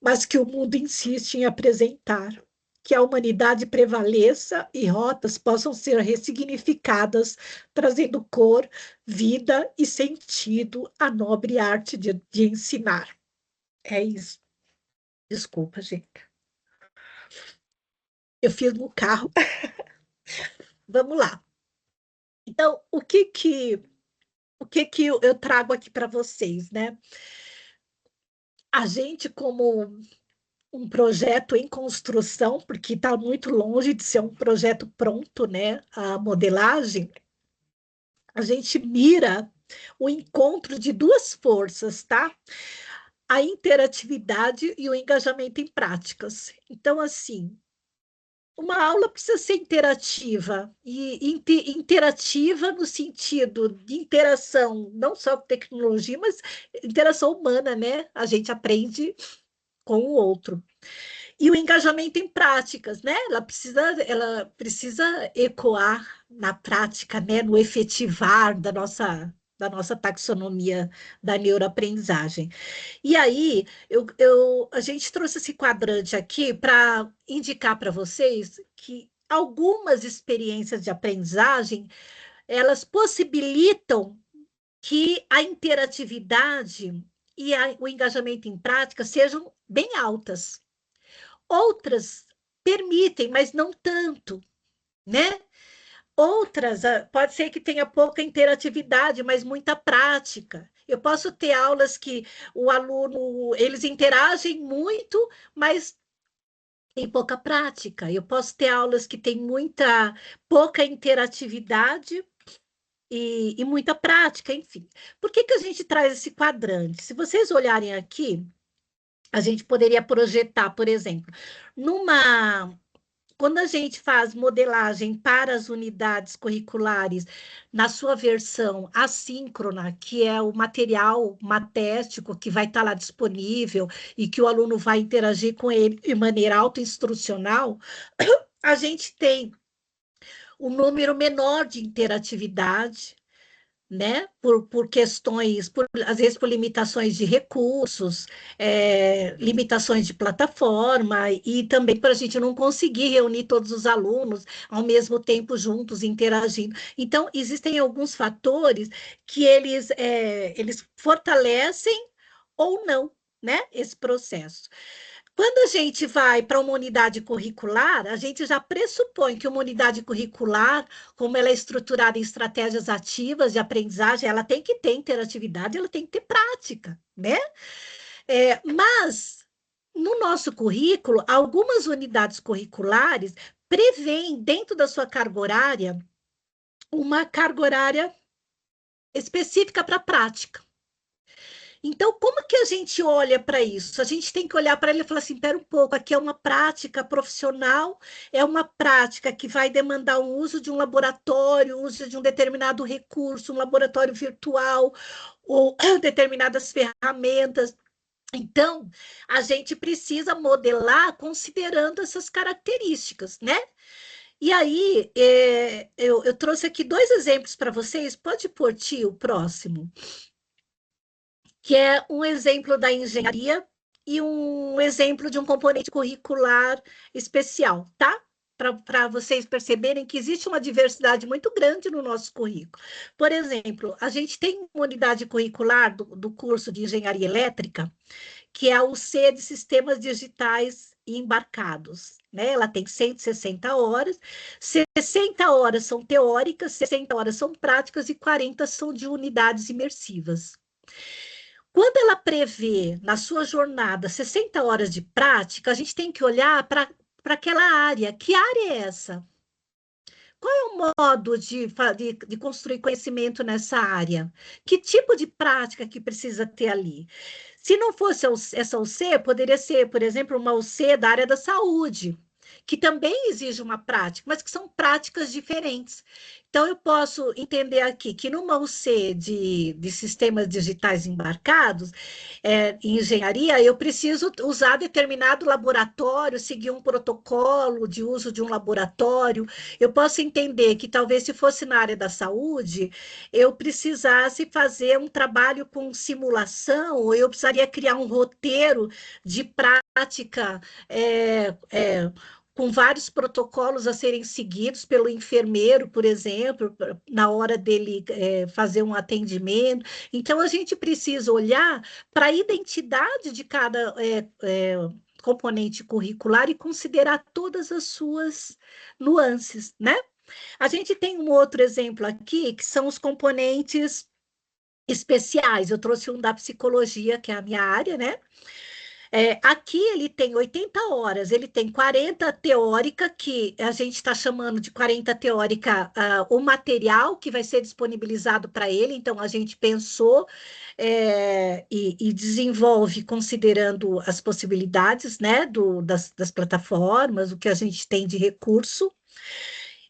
mas que o mundo insiste em apresentar. Que a humanidade prevaleça e rotas possam ser ressignificadas, trazendo cor, vida e sentido à nobre arte de ensinar. É isso. Desculpa, gente. Eu fiz no carro. Vamos lá. Então, o que eu trago aqui para vocês, né? A gente, como um projeto em construção, porque está muito longe de ser um projeto pronto, né? A modelagem, a gente mira o encontro de duas forças, tá? A interatividade e o engajamento em práticas. Então, assim, uma aula precisa ser interativa, e interativa no sentido de interação, não só com tecnologia, mas interação humana, né? A gente aprende com o outro. E o engajamento em práticas, né? Ela precisa ecoar na prática, né? No efetivar da nossa taxonomia da neuroaprendizagem. E aí, a gente trouxe esse quadrante aqui para indicar para vocês que algumas experiências de aprendizagem, elas possibilitam que a interatividade e o engajamento em prática sejam bem altas. Outras permitem, mas não tanto, né? Outras, pode ser que tenha pouca interatividade, mas muita prática. Eu posso ter aulas que o aluno, eles interagem muito, mas tem pouca prática. Eu posso ter aulas que têm pouca interatividade e muita prática, enfim. Por que que a gente traz esse quadrante? Se vocês olharem aqui, a gente poderia projetar, por exemplo, quando a gente faz modelagem para as unidades curriculares na sua versão assíncrona, que é o material matéstico que vai estar lá disponível e que o aluno vai interagir com ele de maneira autoinstrucional, a gente tem um número menor de interatividade, né? Por questões, às vezes por limitações de recursos, limitações de plataforma, e também para a gente não conseguir reunir todos os alunos ao mesmo tempo juntos, interagindo. Então, existem alguns fatores que eles fortalecem ou não, né, esse processo. Quando a gente vai para uma unidade curricular, a gente já pressupõe que uma unidade curricular, como ela é estruturada em estratégias ativas de aprendizagem, ela tem que ter interatividade, ela tem que ter prática, né? Mas, no nosso currículo, algumas unidades curriculares prevêem, dentro da sua carga horária, uma carga horária específica para prática. Então, como que a gente olha para isso? A gente tem que olhar para ele e falar assim: espera um pouco, aqui é uma prática profissional, é uma prática que vai demandar um uso de um laboratório, uso de um determinado recurso, um laboratório virtual, ou determinadas ferramentas. Então, a gente precisa modelar considerando essas características, né? E aí, eu trouxe aqui 2 exemplos para vocês. Pode pôr, tio, o próximo, que é um exemplo da engenharia e um exemplo de um componente curricular especial, tá? Para vocês perceberem que existe uma diversidade muito grande no nosso currículo. Por exemplo, a gente tem uma unidade curricular do curso de engenharia elétrica, que é a UC de Sistemas Digitais e Embarcados, né? Ela tem 160 horas, 60 horas são teóricas, 60 horas são práticas e 40 são de unidades imersivas. Quando ela prevê na sua jornada 60 horas de prática, a gente tem que olhar para aquela área. Que área é essa? Qual é o modo de construir conhecimento nessa área? Que tipo de prática que precisa ter ali? Se não fosse essa UC, poderia ser, por exemplo, uma UC da área da saúde, que também exige uma prática, mas que são práticas diferentes. Então, eu posso entender aqui que numa UC de sistemas digitais embarcados, em engenharia, eu preciso usar determinado laboratório, seguir um protocolo de uso de um laboratório. Eu posso entender que talvez se fosse na área da saúde, eu precisasse fazer um trabalho com simulação, ou eu precisaria criar um roteiro de prática, com vários protocolos a serem seguidos pelo enfermeiro, por exemplo, na hora dele fazer um atendimento. Então, a gente precisa olhar para a identidade de cada componente curricular e considerar todas as suas nuances, né? A gente tem um outro exemplo aqui, que são os componentes especiais. Eu trouxe um da psicologia, que é a minha área, né? Aqui ele tem 80 horas, ele tem 40 teórica, que a gente está chamando de 40 teórica, o material que vai ser disponibilizado para ele, então a gente pensou e desenvolve considerando as possibilidades, né, das plataformas, o que a gente tem de recurso.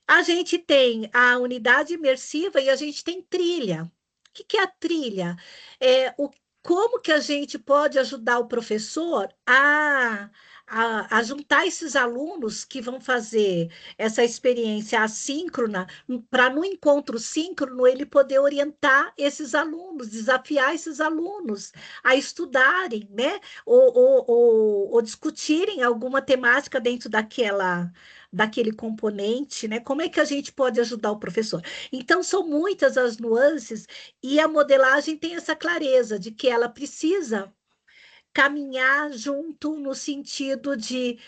A gente tem a unidade imersiva e a gente tem trilha. O que é a trilha? Como que a gente pode ajudar o professor a juntar esses alunos que vão fazer essa experiência assíncrona, para no encontro síncrono ele poder orientar esses alunos, desafiar esses alunos a estudarem, né? Ou discutirem alguma temática dentro daquele componente, né? Como é que a gente pode ajudar o professor? Então, são muitas as nuances, e a modelagem tem essa clareza de que ela precisa caminhar junto no sentido de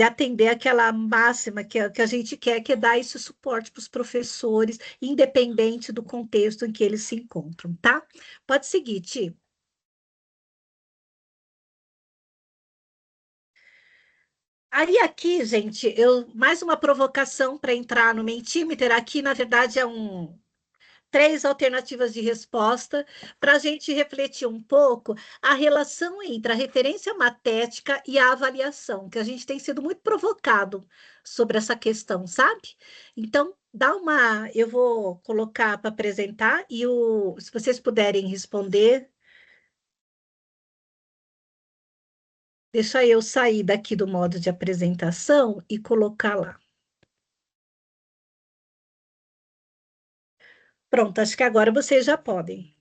atender aquela máxima que a gente quer, que é dar esse suporte para os professores, independente do contexto em que eles se encontram, tá? Pode seguir, Ti. Aí aqui, gente, mais uma provocação para entrar no Mentimeter. Aqui, na verdade, três alternativas de resposta para a gente refletir um pouco a relação entre a referência matética e a avaliação, que a gente tem sido muito provocado sobre essa questão, sabe? Então, eu vou colocar para apresentar se vocês puderem responder, deixa eu sair daqui do modo de apresentação e colocar lá. Pronto, acho que agora vocês já podem.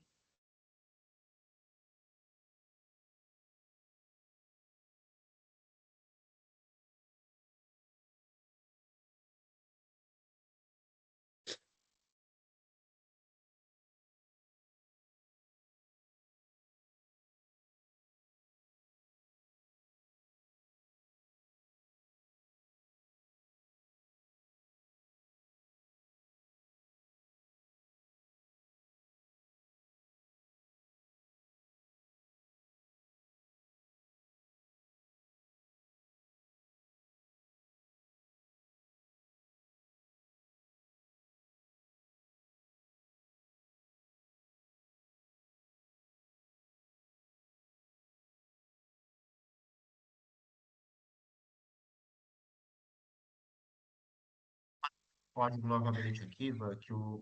Código novamente aqui,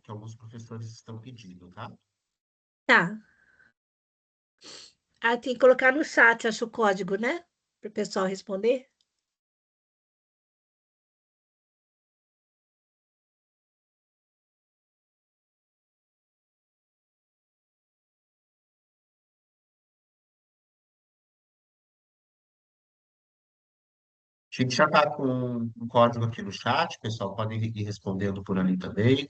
que alguns professores estão pedindo, tá? Tá. Tem que colocar no chat, acho o código, né? Para o pessoal responder. A gente já está com um código aqui no chat, pessoal, podem ir respondendo por ali também.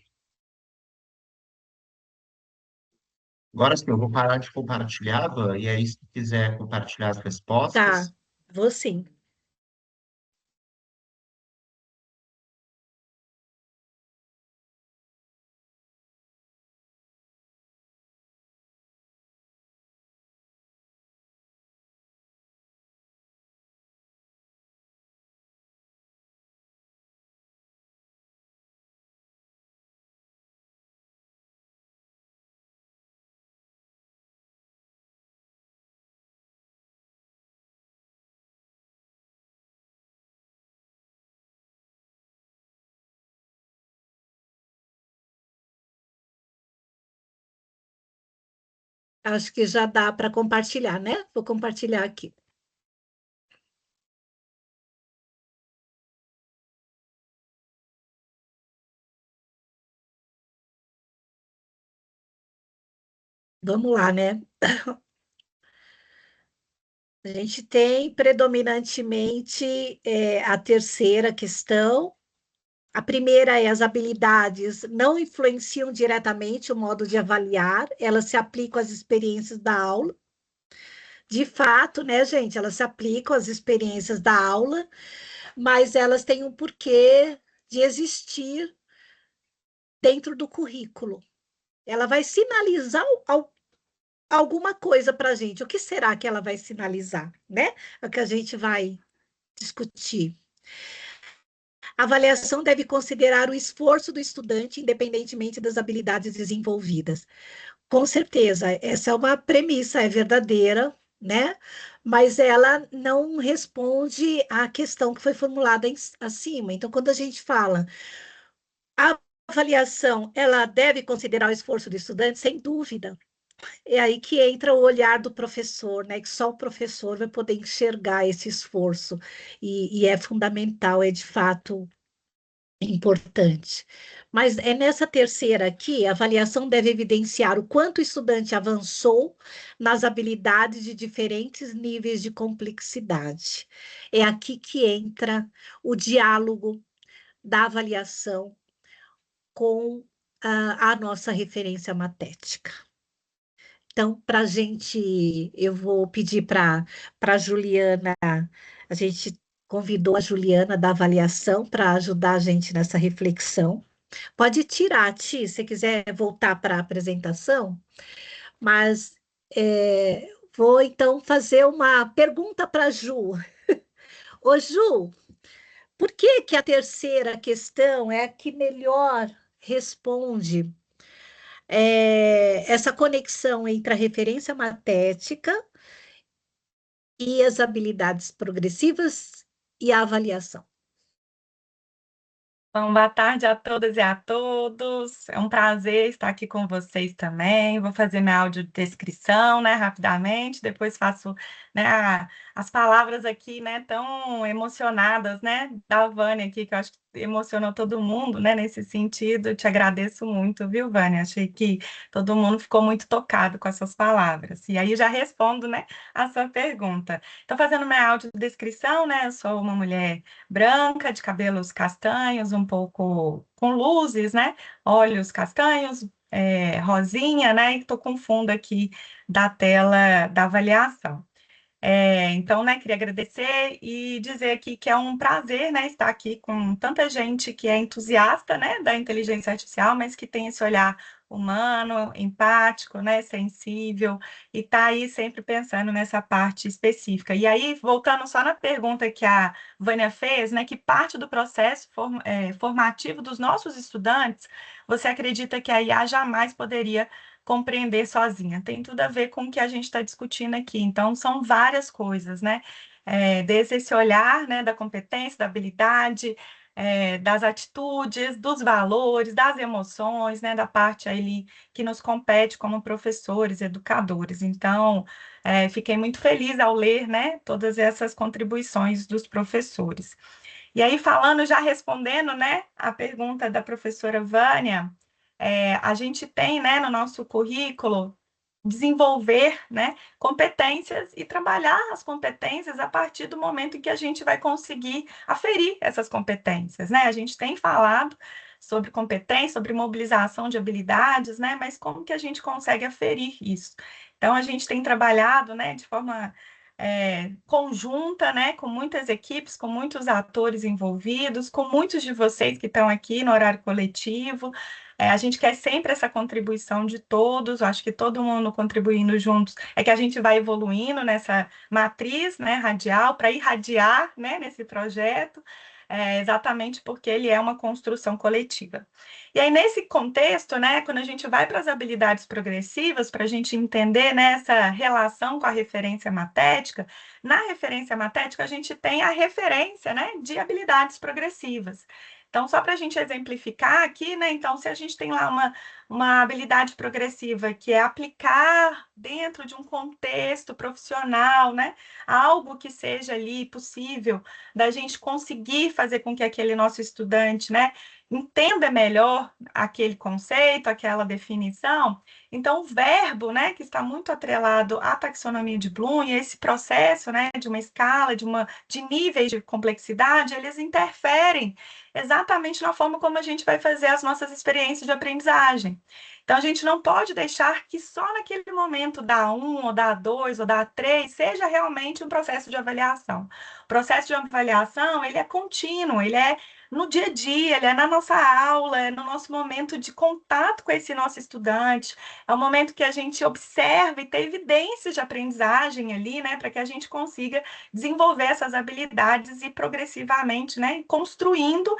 Agora sim, eu vou parar de compartilhar, Van, e aí, se quiser compartilhar as Tá, respostas, vou sim. Acho que já dá para compartilhar, né? Vou compartilhar aqui. Vamos lá, né? A gente tem predominantemente a terceira questão. A primeira é: as habilidades não influenciam diretamente o modo de avaliar, elas se aplicam às experiências da aula. De fato, né, gente, elas se aplicam às experiências da aula, mas elas têm um porquê de existir dentro do currículo. Ela vai sinalizar alguma coisa para a gente. O que será que ela vai sinalizar, né? É o que a gente vai discutir. A avaliação deve considerar o esforço do estudante, independentemente das habilidades desenvolvidas. Com certeza, essa é uma premissa, é verdadeira, né? Mas ela não responde à questão que foi formulada acima. Então, quando a gente fala a avaliação, ela deve considerar o esforço do estudante, sem dúvida. É aí que entra o olhar do professor, né? Que só o professor vai poder enxergar esse esforço. E é fundamental, é de fato importante. Mas é nessa terceira aqui, a avaliação deve evidenciar o quanto o estudante avançou nas habilidades de diferentes níveis de complexidade. É aqui que entra o diálogo da avaliação com a nossa referência matética. Então, para a gente, eu vou pedir para a Juliana, a gente convidou a Juliana da avaliação para ajudar a gente nessa reflexão. Pode tirar, Ti, se quiser voltar para a apresentação, mas vou então fazer uma pergunta para a Ju. Ô, Ju, por que que a terceira questão é a que melhor responde essa conexão entre a referência matética e as habilidades progressivas e a avaliação? Bom, boa tarde a todas e a todos. É um prazer estar aqui com vocês também. Vou fazer minha audiodescrição, né, rapidamente. Depois faço, né, as palavras aqui, né, tão emocionadas, né, da Vânia aqui, que eu acho que emocionou todo mundo, né, nesse sentido. Eu te agradeço muito, viu, Vânia? Achei que todo mundo ficou muito tocado com essas palavras. E aí já respondo, né, a sua pergunta. Estou fazendo minha audiodescrição, né? Eu sou uma mulher branca, de cabelos castanhos, um pouco com luzes, né? Olhos castanhos, rosinha, né? E estou com fundo aqui da tela da avaliação. Então, né, queria agradecer e dizer aqui que é um prazer, né, estar aqui com tanta gente que é entusiasta, né, da inteligência artificial, mas que tem esse olhar humano, empático, né, sensível, e está aí sempre pensando nessa parte específica. E aí, voltando só na pergunta que a Vânia fez, né, que parte do processo formativo dos nossos estudantes, você acredita que a IA jamais poderia compreender sozinha. Tem tudo a ver com o que a gente está discutindo aqui. Então, são várias coisas, né? Desde esse olhar, né, da competência, da habilidade, das atitudes, dos valores, das emoções, né, da parte ali que nos compete como professores, educadores. Então, fiquei muito feliz ao ler, né, todas essas contribuições dos professores. E aí, falando, já respondendo, né, a pergunta da professora Vânia, a gente tem, né, no nosso currículo, desenvolver, né, competências e trabalhar as competências a partir do momento em que a gente vai conseguir aferir essas competências, né? A gente tem falado sobre competência, sobre mobilização de habilidades, né? Mas como que a gente consegue aferir isso? Então, a gente tem trabalhado, né, de forma conjunta, né, com muitas equipes, com muitos atores envolvidos, com muitos de vocês que estão aqui no horário coletivo. A gente quer sempre essa contribuição de todos, acho que todo mundo contribuindo juntos, é que a gente vai evoluindo nessa matriz, né, radial, para irradiar, né, nesse projeto, exatamente porque ele é uma construção coletiva. E aí, nesse contexto, né, quando a gente vai para as habilidades progressivas, para a gente entender, né, essa relação com a referência matética, na referência matética a gente tem a referência, né, de habilidades progressivas. Então, só para a gente exemplificar aqui, né? Então, se a gente tem lá uma habilidade progressiva que é aplicar dentro de um contexto profissional, né? Algo que seja ali possível da gente conseguir fazer com que aquele nosso estudante, né, entenda melhor aquele conceito, aquela definição. Então, o verbo, né, que está muito atrelado à taxonomia de Bloom, e esse processo, né, de uma escala, de níveis de complexidade, eles interferem exatamente na forma como a gente vai fazer as nossas experiências de aprendizagem. Então, a gente não pode deixar que só naquele momento da 1, ou da 2, ou da 3, seja realmente um processo de avaliação. O processo de avaliação, ele é contínuo, ele é no dia a dia, ele é na nossa aula, é no nosso momento de contato com esse nosso estudante, é o momento que a gente observa e tem evidências de aprendizagem ali, né, para que a gente consiga desenvolver essas habilidades e progressivamente, né, construindo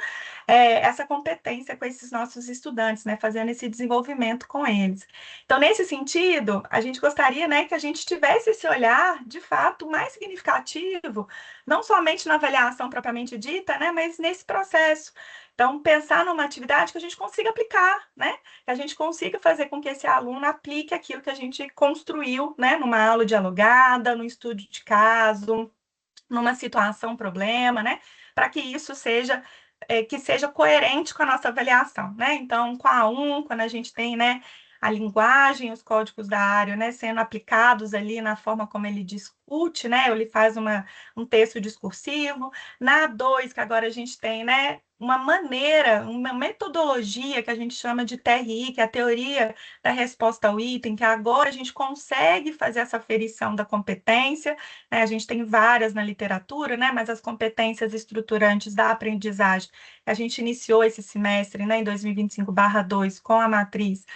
essa competência com esses nossos estudantes, né, fazendo esse desenvolvimento com eles. Então, nesse sentido, a gente gostaria, né, que a gente tivesse esse olhar, de fato, mais significativo, não somente na avaliação propriamente dita, né, mas nesse processo. Então, pensar numa atividade que a gente consiga aplicar, né, que a gente consiga fazer com que esse aluno aplique aquilo que a gente construiu, né, numa aula dialogada, no estudo de caso, numa situação, problema, né, para que isso seja que seja coerente com a nossa avaliação, né? Então, com a A1, quando a gente tem, né, a linguagem, os códigos da área, né, sendo aplicados ali na forma como ele discute, né, ele faz um texto discursivo. Na A2, que agora a gente tem, né, uma maneira, uma metodologia que a gente chama de TRI, que é a teoria da resposta ao item, que agora a gente consegue fazer essa aferição da competência, né? A gente tem várias na literatura, né, mas as competências estruturantes da aprendizagem, a gente iniciou esse semestre, né, em 2025/2, com a matriz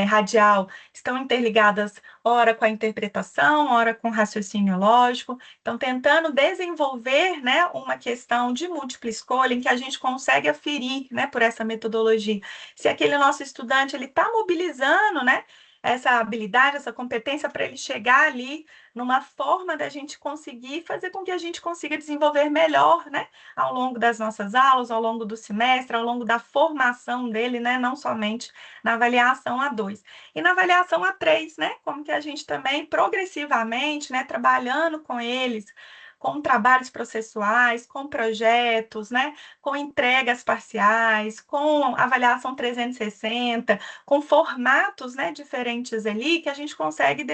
radial, estão interligadas, ora com a interpretação, ora com o raciocínio lógico, então tentando desenvolver, né, uma questão de múltipla escolha em que a gente consegue aferir, né, por essa metodologia, se aquele nosso estudante ele está mobilizando, né, essa habilidade, essa competência para ele chegar ali numa forma da gente conseguir fazer com que a gente consiga desenvolver melhor, né, ao longo das nossas aulas, ao longo do semestre, ao longo da formação dele, né, não somente na avaliação A2. E na avaliação A3, né, como que a gente também progressivamente, né, trabalhando com eles, com trabalhos processuais, com projetos, né, com entregas parciais, com avaliação 360, com formatos, né, diferentes ali, que a gente consegue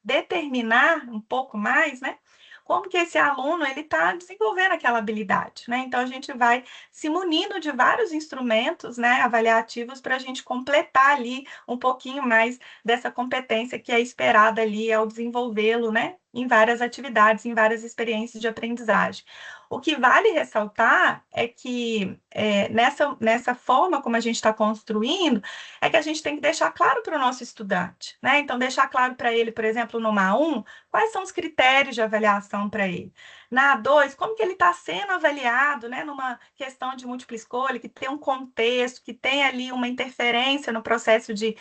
determinar um pouco mais, né, como que esse aluno ele está desenvolvendo aquela habilidade, né? Então a gente vai se munindo de vários instrumentos, né, avaliativos para a gente completar ali um pouquinho mais dessa competência que é esperada ali ao desenvolvê-lo, né, em várias atividades, em várias experiências de aprendizagem. O que vale ressaltar é que nessa forma como a gente está construindo, é que a gente tem que deixar claro para o nosso estudante, né? Então, deixar claro para ele, por exemplo, numa A1, quais são os critérios de avaliação para ele. Na A2, como que ele está sendo avaliado, né? Numa questão de múltipla escolha, que tem um contexto, que tem ali uma interferência no processo de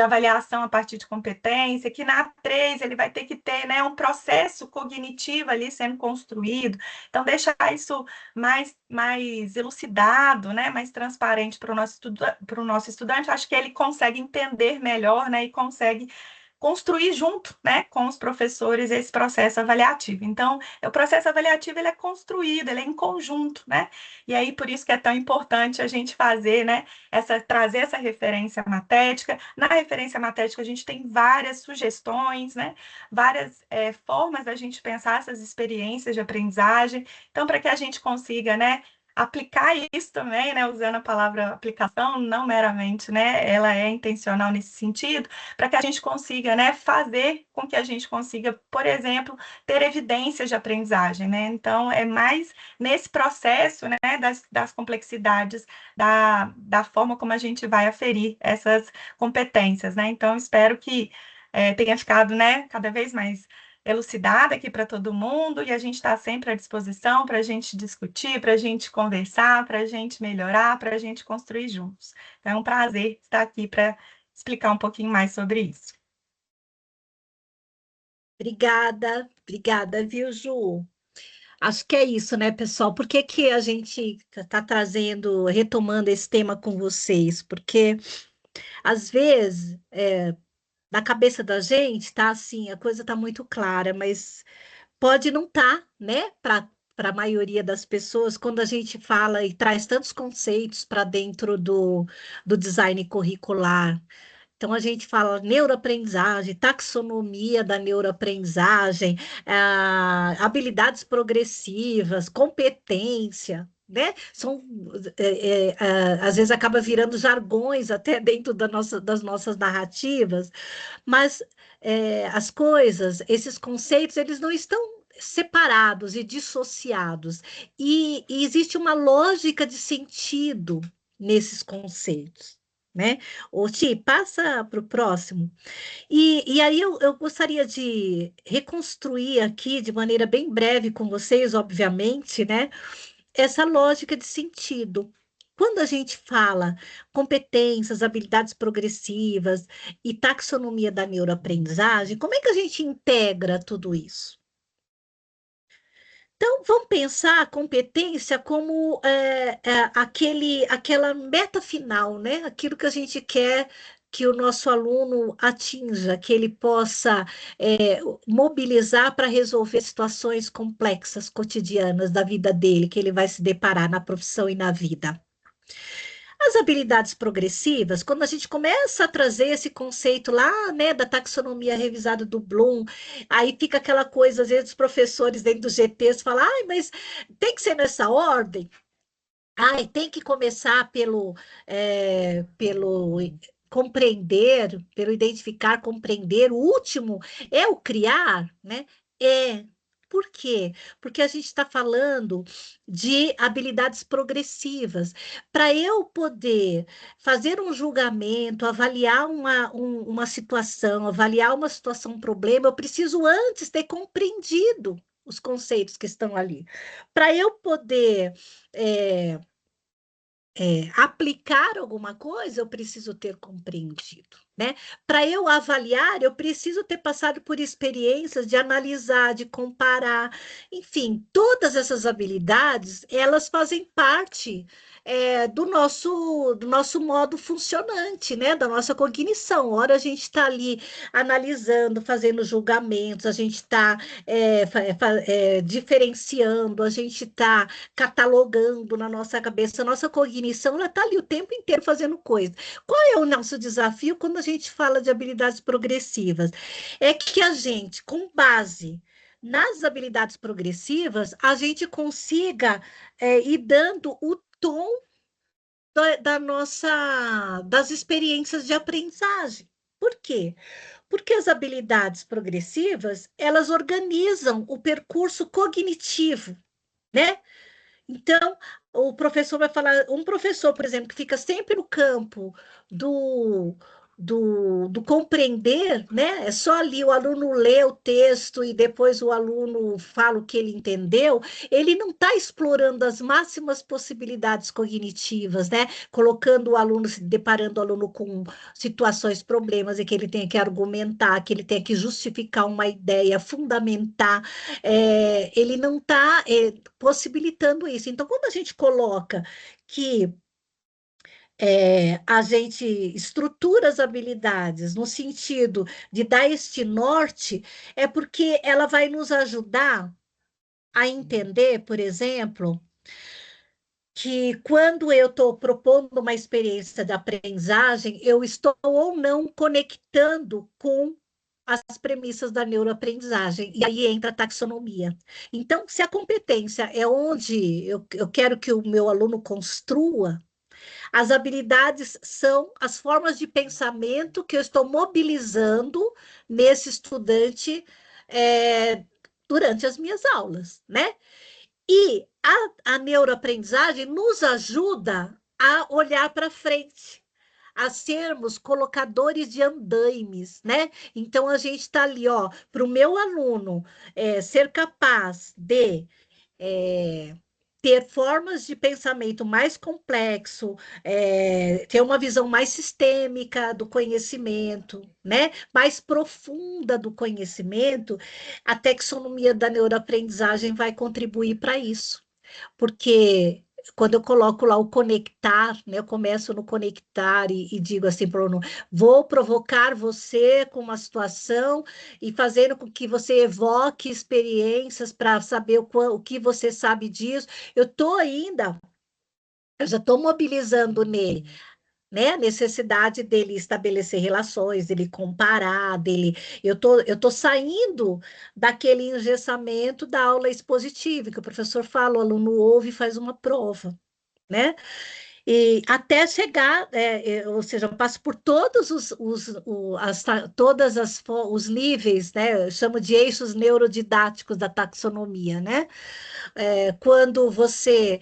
avaliação a partir de competência, que na A3 ele vai ter que ter, né, um processo cognitivo ali sendo construído. Então, deixar isso mais elucidado, né, mais transparente para o nosso estudante, acho que ele consegue entender melhor, né, e consegue construir junto, né, com os professores esse processo avaliativo. Então, o processo avaliativo ele é construído, ele é em conjunto, né? E aí por isso que é tão importante a gente fazer, né, trazer essa referência matética. Na referência matética a gente tem várias sugestões, né, várias formas da gente pensar essas experiências de aprendizagem. Então, para que a gente consiga, né, aplicar isso também, né, usando a palavra aplicação, não meramente, né, ela é intencional nesse sentido, para que a gente consiga, né, fazer com que a gente consiga, por exemplo, ter evidências de aprendizagem, né? Então, é mais nesse processo, né, das complexidades da forma como a gente vai aferir essas competências, né? Então, espero que tenha ficado, né, cada vez mais elucidada aqui para todo mundo, e a gente está sempre à disposição para a gente discutir, para a gente conversar, para a gente melhorar, para a gente construir juntos. Então, é um prazer estar aqui para explicar um pouquinho mais sobre isso. Obrigada, viu, Ju? Acho que é isso, né, pessoal? Por que que a gente está retomando esse tema com vocês? Porque, às vezes, na cabeça da gente, tá assim, a coisa está muito clara, mas pode não estar, né, para a maioria das pessoas, quando a gente fala e traz tantos conceitos para dentro do design curricular. Então, a gente fala neuroaprendizagem, taxonomia da neuroaprendizagem, habilidades progressivas, competência, né? Às vezes acaba virando jargões até dentro das nossas narrativas, mas as coisas, esses conceitos, eles não estão separados e dissociados. E existe uma lógica de sentido nesses conceitos, né? Ô, Ti, passa para o próximo. E aí eu gostaria de reconstruir aqui, de maneira bem breve com vocês, obviamente, né? Essa lógica de sentido. Quando a gente fala competências, habilidades progressivas e taxonomia da neuroaprendizagem, como é que a gente integra tudo isso? Então, vamos pensar a competência como aquela meta final, né? Aquilo que a gente quer que o nosso aluno atinja, que ele possa mobilizar para resolver situações complexas, cotidianas da vida dele, que ele vai se deparar na profissão e na vida. As habilidades progressivas, quando a gente começa a trazer esse conceito lá, né, da taxonomia revisada do Bloom, aí fica aquela coisa, às vezes, os professores dentro dos GTs falam, ai, mas tem que ser nessa ordem? Ai, tem que começar pelo compreender, pelo identificar, compreender. O último é o criar, né? É. Por quê? Porque a gente está falando de habilidades progressivas. Para eu poder fazer um julgamento, avaliar uma situação, avaliar uma situação, um problema, eu preciso antes ter compreendido os conceitos que estão ali. Para eu poder aplicar alguma coisa, eu preciso ter compreendido, né? Para eu avaliar, eu preciso ter passado por experiências de analisar, de comparar, enfim, todas essas habilidades, elas fazem parte do nosso modo funcionante, né? Da nossa cognição. Ora, a gente está ali analisando, fazendo julgamentos, a gente está diferenciando, a gente está catalogando na nossa cabeça, a nossa cognição, ela está ali o tempo inteiro fazendo coisa. Qual é o nosso desafio quando a gente fala de habilidades progressivas? É que a gente, com base nas habilidades progressivas, a gente consiga ir dando o tom das experiências de aprendizagem. Por quê? Porque as habilidades progressivas, elas organizam o percurso cognitivo, né? Então, o professor vai falar, um professor, por exemplo, que fica sempre no campo do, do compreender, né? É só ali o aluno lê o texto e depois o aluno fala o que ele entendeu, ele não está explorando as máximas possibilidades cognitivas, né? Colocando o aluno, se deparando o aluno com situações, problemas, e que ele tem que argumentar, que ele tem que justificar uma ideia, fundamentar, ele não está possibilitando isso. Então, quando a gente coloca que a gente estrutura as habilidades no sentido de dar este norte, é porque ela vai nos ajudar a entender, por exemplo, que quando eu estou propondo uma experiência de aprendizagem, eu estou ou não conectando com as premissas da neuroaprendizagem, e aí entra a taxonomia. Então, se a competência é onde eu quero que o meu aluno construa, as habilidades são as formas de pensamento que eu estou mobilizando nesse estudante durante as minhas aulas, né? E a neuroaprendizagem nos ajuda a olhar para frente, a sermos colocadores de andaimes, né? Então, a gente está ali, ó, para o meu aluno ser capaz de ter formas de pensamento mais complexo, ter uma visão mais sistêmica do conhecimento, né? Mais profunda do conhecimento, a taxonomia da neuroaprendizagem vai contribuir para isso. Porque quando eu coloco lá o conectar, né, eu começo no conectar e digo assim para o aluno, vou provocar você com uma situação e fazendo com que você evoque experiências para saber o que você sabe disso. Eu já estou mobilizando nele, né, a necessidade dele estabelecer relações, dele comparar, eu tô saindo daquele engessamento da aula expositiva, que o professor fala, o aluno ouve e faz uma prova, né? E até chegar, ou seja, eu passo por todos os níveis, né? Eu chamo de eixos neurodidáticos da taxonomia, né? Quando você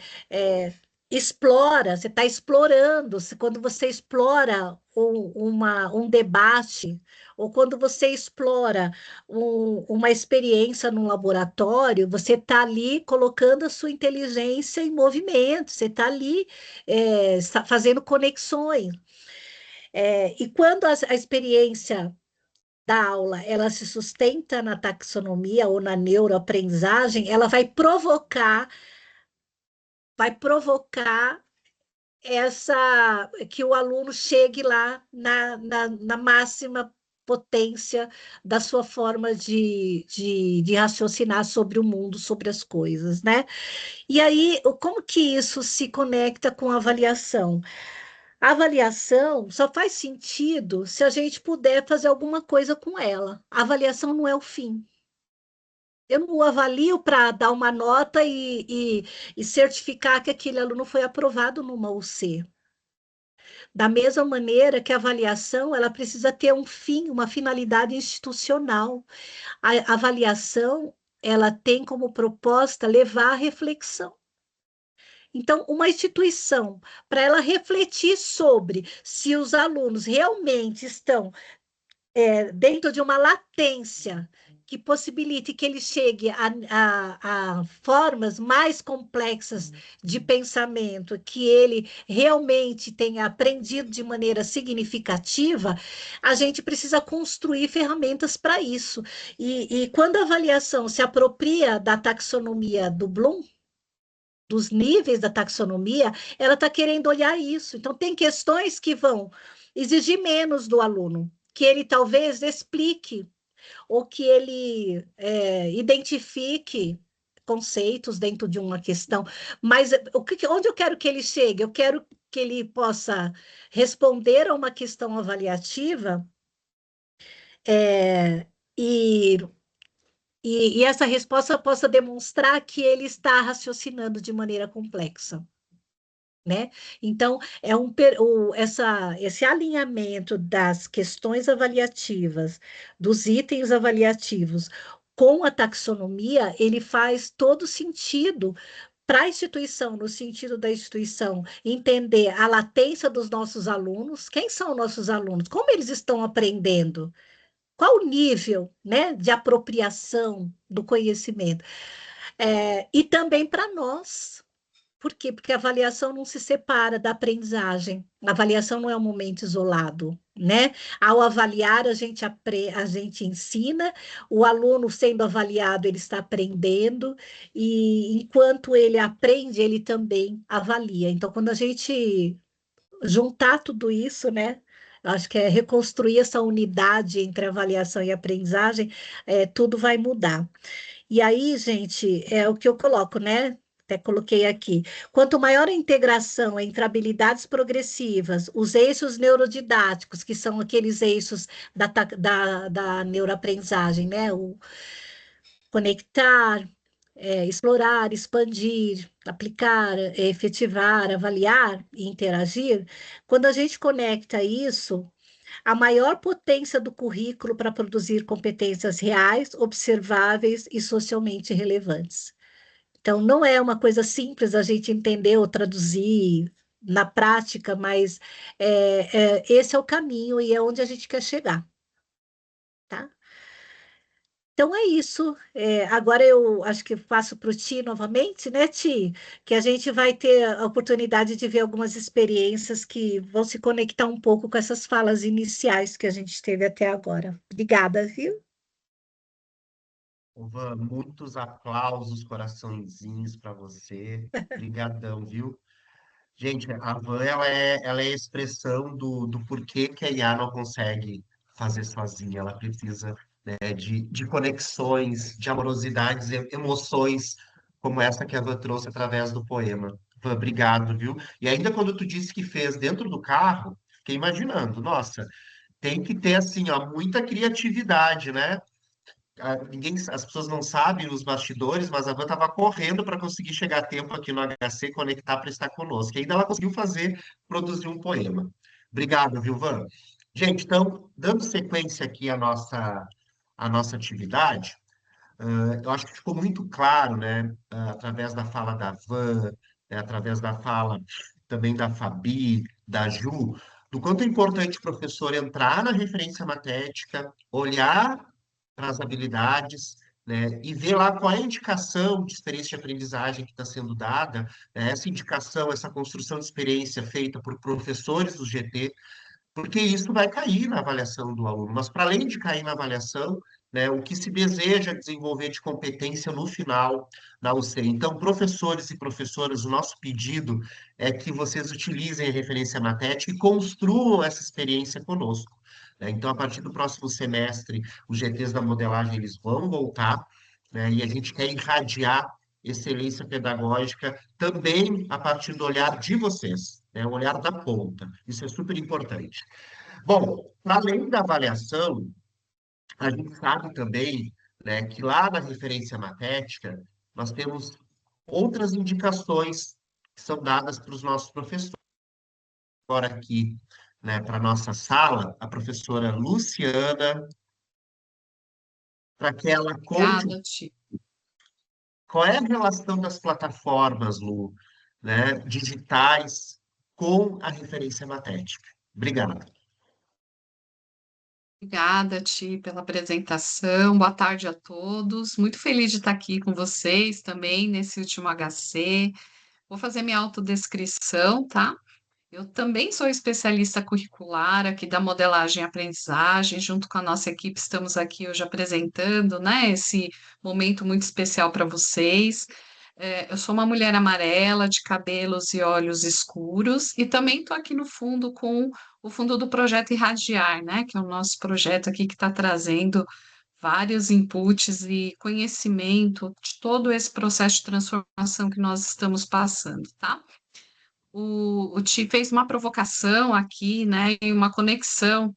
explora, você está explorando, quando você explora um debate, ou quando você explora uma experiência num laboratório, você está ali colocando a sua inteligência em movimento, você está ali fazendo conexões. E quando a experiência da aula ela se sustenta na taxonomia ou na neuroaprendizagem, ela vai provocar que o aluno chegue lá na máxima potência da sua forma de raciocinar sobre o mundo, sobre as coisas, né? E aí, como que isso se conecta com a avaliação? A avaliação só faz sentido se a gente puder fazer alguma coisa com ela. A avaliação não é o fim. Eu não avalio para dar uma nota e certificar que aquele aluno foi aprovado numa UC. Da mesma maneira que a avaliação, ela precisa ter um fim, uma finalidade institucional. A avaliação, ela tem como proposta levar à reflexão. Então, uma instituição, para ela refletir sobre se os alunos realmente estão dentro de uma latência que possibilite que ele chegue a formas mais complexas de pensamento, que ele realmente tenha aprendido de maneira significativa, a gente precisa construir ferramentas para isso. E quando a avaliação se apropria da taxonomia do Bloom, dos níveis da taxonomia, ela está querendo olhar isso. Então, tem questões que vão exigir menos do aluno, que ele talvez explique, ou que ele identifique conceitos dentro de uma questão. Mas onde eu quero que ele chegue? Eu quero que ele possa responder a uma questão avaliativa e e essa resposta possa demonstrar que ele está raciocinando de maneira complexa, né? Então, esse alinhamento das questões avaliativas, dos itens avaliativos com a taxonomia, ele faz todo sentido para a instituição, no sentido da instituição entender a latência dos nossos alunos, quem são nossos alunos, como eles estão aprendendo, qual o nível, né, de apropriação do conhecimento? E também para nós. Por quê? Porque a avaliação não se separa da aprendizagem. A avaliação não é um momento isolado, né? Ao avaliar, a gente ensina, o aluno sendo avaliado, ele está aprendendo, e enquanto ele aprende, ele também avalia. Então, quando a gente juntar tudo isso, né? Acho que é reconstruir essa unidade entre avaliação e aprendizagem, tudo vai mudar. E aí, gente, é o que eu coloco, né? Até coloquei aqui. Quanto maior a integração entre habilidades progressivas, os eixos neurodidáticos, que são aqueles eixos da neuroaprendizagem, né? O conectar, explorar, expandir, aplicar, efetivar, avaliar e interagir, quando a gente conecta isso, a maior potência do currículo para produzir competências reais, observáveis e socialmente relevantes. Então, não é uma coisa simples a gente entender ou traduzir na prática, mas esse é o caminho e é onde a gente quer chegar, tá? Então é isso. Agora eu acho que passo para o Ti novamente, né, Ti? Que a gente vai ter a oportunidade de ver algumas experiências que vão se conectar um pouco com essas falas iniciais que a gente teve até agora. Obrigada, viu? Van, muitos aplausos, coraçõezinhos para você. Obrigadão, viu? Gente, a Van, ela é a expressão do porquê que a IA não consegue fazer sozinha. Ela precisa, né, de conexões, de amorosidades, emoções, como essa que a Van trouxe através do poema. Van, obrigado, viu? E ainda quando tu disse que fez dentro do carro, fiquei imaginando, nossa, tem que ter, assim, ó, muita criatividade, né? as pessoas não sabem os bastidores, mas a Van estava correndo para conseguir chegar a tempo aqui no HC, conectar para estar conosco. E ainda ela conseguiu produzir um poema. Obrigado, viu, Van? Gente, então, dando sequência aqui à nossa atividade, eu acho que ficou muito claro, né, através da fala da Van, né, através da fala também da Fabi, da Ju, do quanto é importante o professor entrar na referência matética, olhar para as habilidades, né, e ver lá qual é a indicação de experiência de aprendizagem que está sendo dada, né, essa indicação, essa construção de experiência feita por professores do GT, porque isso vai cair na avaliação do aluno. Mas, para além de cair na avaliação, né, o que se deseja desenvolver de competência no final da UC. Então, professores e professoras, o nosso pedido é que vocês utilizem a referência matética e construam essa experiência conosco, né? Então, a partir do próximo semestre, os GTs da modelagem eles vão voltar, né, e a gente quer irradiar excelência pedagógica também a partir do olhar de vocês, né, o olhar da ponta. Isso é super importante. Bom, para além da avaliação, a gente sabe também, né, que lá na referência matética, nós temos outras indicações que são dadas para os nossos professores. Agora aqui, né, para a nossa sala, a professora Luciana, para que ela conte Obrigada, Ti. qual é a relação das plataformas, Lu, né, digitais com a referência matética. Obrigado. Obrigada, Ti, pela apresentação. Boa tarde a todos. Muito feliz de estar aqui com vocês também nesse último HC. Vou fazer minha autodescrição, tá? Eu também sou especialista curricular aqui da modelagem e aprendizagem. Junto com a nossa equipe, estamos aqui hoje apresentando, né, esse momento muito especial para vocês. Eu sou uma mulher amarela, de cabelos e olhos escuros, e também estou aqui no fundo com o fundo do projeto Irradiar, né, que é o nosso projeto aqui que está trazendo vários inputs e conhecimento de todo esse processo de transformação que nós estamos passando, tá? O Ti fez uma provocação aqui, né, e uma conexão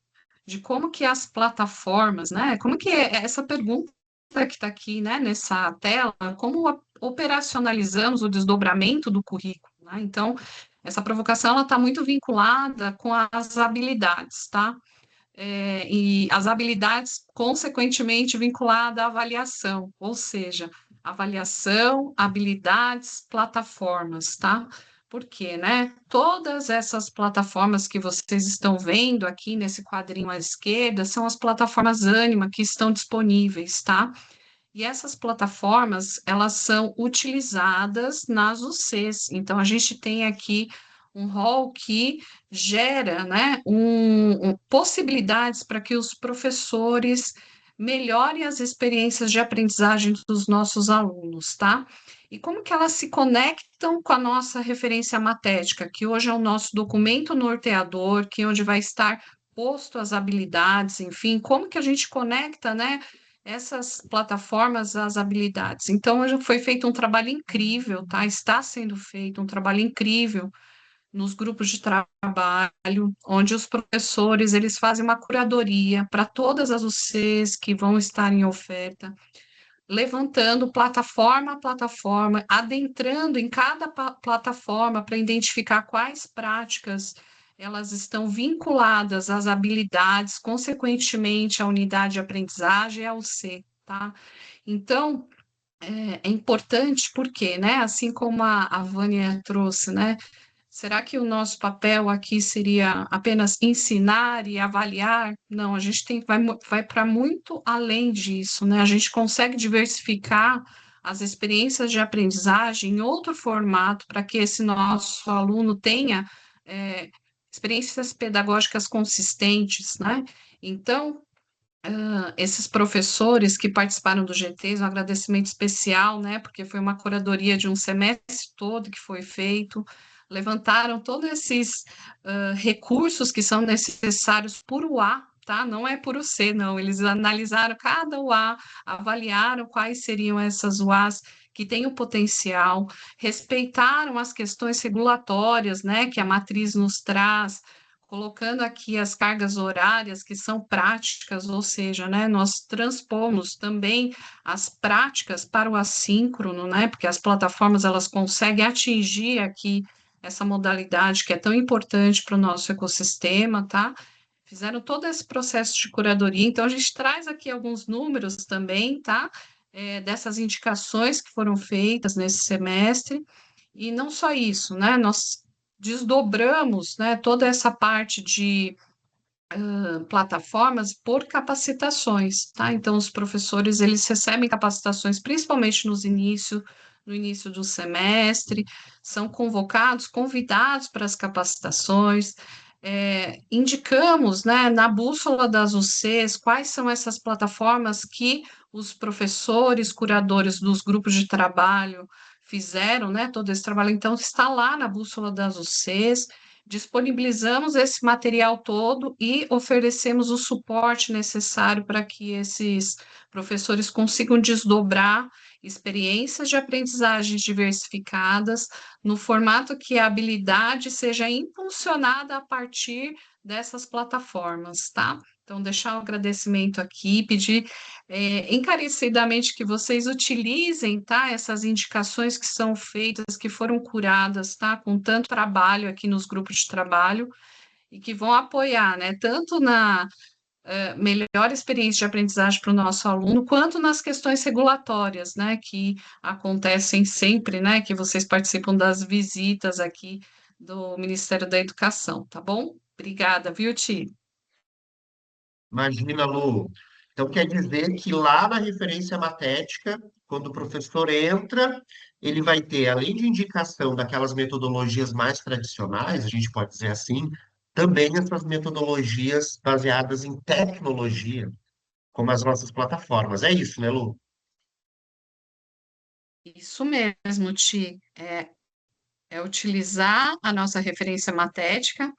de como que as plataformas, né, como que é essa pergunta que está aqui, né, nessa tela, como operacionalizamos o desdobramento do currículo, né? Então, essa provocação ela está muito vinculada com as habilidades, tá? E as habilidades, consequentemente, vinculada à avaliação, ou seja, avaliação, habilidades, plataformas, tá? Porque, né? Todas essas plataformas que vocês estão vendo aqui nesse quadrinho à esquerda são as plataformas Ânima que estão disponíveis, tá? E essas plataformas, elas são utilizadas nas UCs. Então, a gente tem aqui um rol que gera, né, possibilidades para que os professores melhorem as experiências de aprendizagem dos nossos alunos, tá? E como que elas se conectam com a nossa referência matética, que hoje é o nosso documento norteador, que é onde vai estar posto as habilidades, enfim, como que a gente conecta, né, essas plataformas às habilidades. Então, já foi feito um trabalho incrível, tá? Está sendo feito um trabalho incrível nos grupos de trabalho, onde os professores eles fazem uma curadoria para todas as UCs que vão estar em oferta, levantando plataforma a plataforma, adentrando em cada plataforma para identificar quais práticas elas estão vinculadas às habilidades, consequentemente à unidade de aprendizagem e ao C, tá? Então, é importante porque, né, assim como a Vânia trouxe, né, será que o nosso papel aqui seria apenas ensinar e avaliar? Não, a gente vai para muito além disso, né? A gente consegue diversificar as experiências de aprendizagem em outro formato para que esse nosso aluno tenha experiências pedagógicas consistentes, né? Então, esses professores que participaram do GTs, um agradecimento especial, né, porque foi uma curadoria de um semestre todo que foi feito, levantaram todos esses recursos que são necessários por UA, tá? Não é por UC, não. Eles analisaram cada UA, avaliaram quais seriam essas UAs que têm o potencial, respeitaram as questões regulatórias, né, que a matriz nos traz, colocando aqui as cargas horárias que são práticas, ou seja, né, nós transpomos também as práticas para o assíncrono, né, porque as plataformas elas conseguem atingir aqui essa modalidade que é tão importante para o nosso ecossistema, tá? Fizeram todo esse processo de curadoria, então a gente traz aqui alguns números também, tá? Dessas indicações que foram feitas nesse semestre, e não só isso, né? Nós desdobramos, né, toda essa parte de plataformas por capacitações, tá? Então, os professores, eles recebem capacitações, principalmente no início do semestre, são convocados, convidados para as capacitações, indicamos, né, na bússola das UCs, quais são essas plataformas que os professores, curadores dos grupos de trabalho fizeram, né, todo esse trabalho, então, está lá na bússola das UCs, disponibilizamos esse material todo e oferecemos o suporte necessário para que esses professores consigam desdobrar experiências de aprendizagens diversificadas no formato que a habilidade seja impulsionada a partir dessas plataformas, tá? Então, deixar o agradecimento aqui, pedir encarecidamente que vocês utilizem, tá, essas indicações que são feitas, que foram curadas, tá, com tanto trabalho aqui nos grupos de trabalho, e que vão apoiar, né, tanto na melhor experiência de aprendizagem para o nosso aluno, quanto nas questões regulatórias, né, que acontecem sempre, né, que vocês participam das visitas aqui do Ministério da Educação, tá bom? Obrigada, viu, Ti? Imagina, Lu. Então, quer dizer que lá na referência matética, quando o professor entra, ele vai ter, além de indicação daquelas metodologias mais tradicionais, a gente pode dizer assim, também essas metodologias baseadas em tecnologia, como as nossas plataformas. É isso, né, Lu? Isso mesmo, Ti. É utilizar a nossa referência matética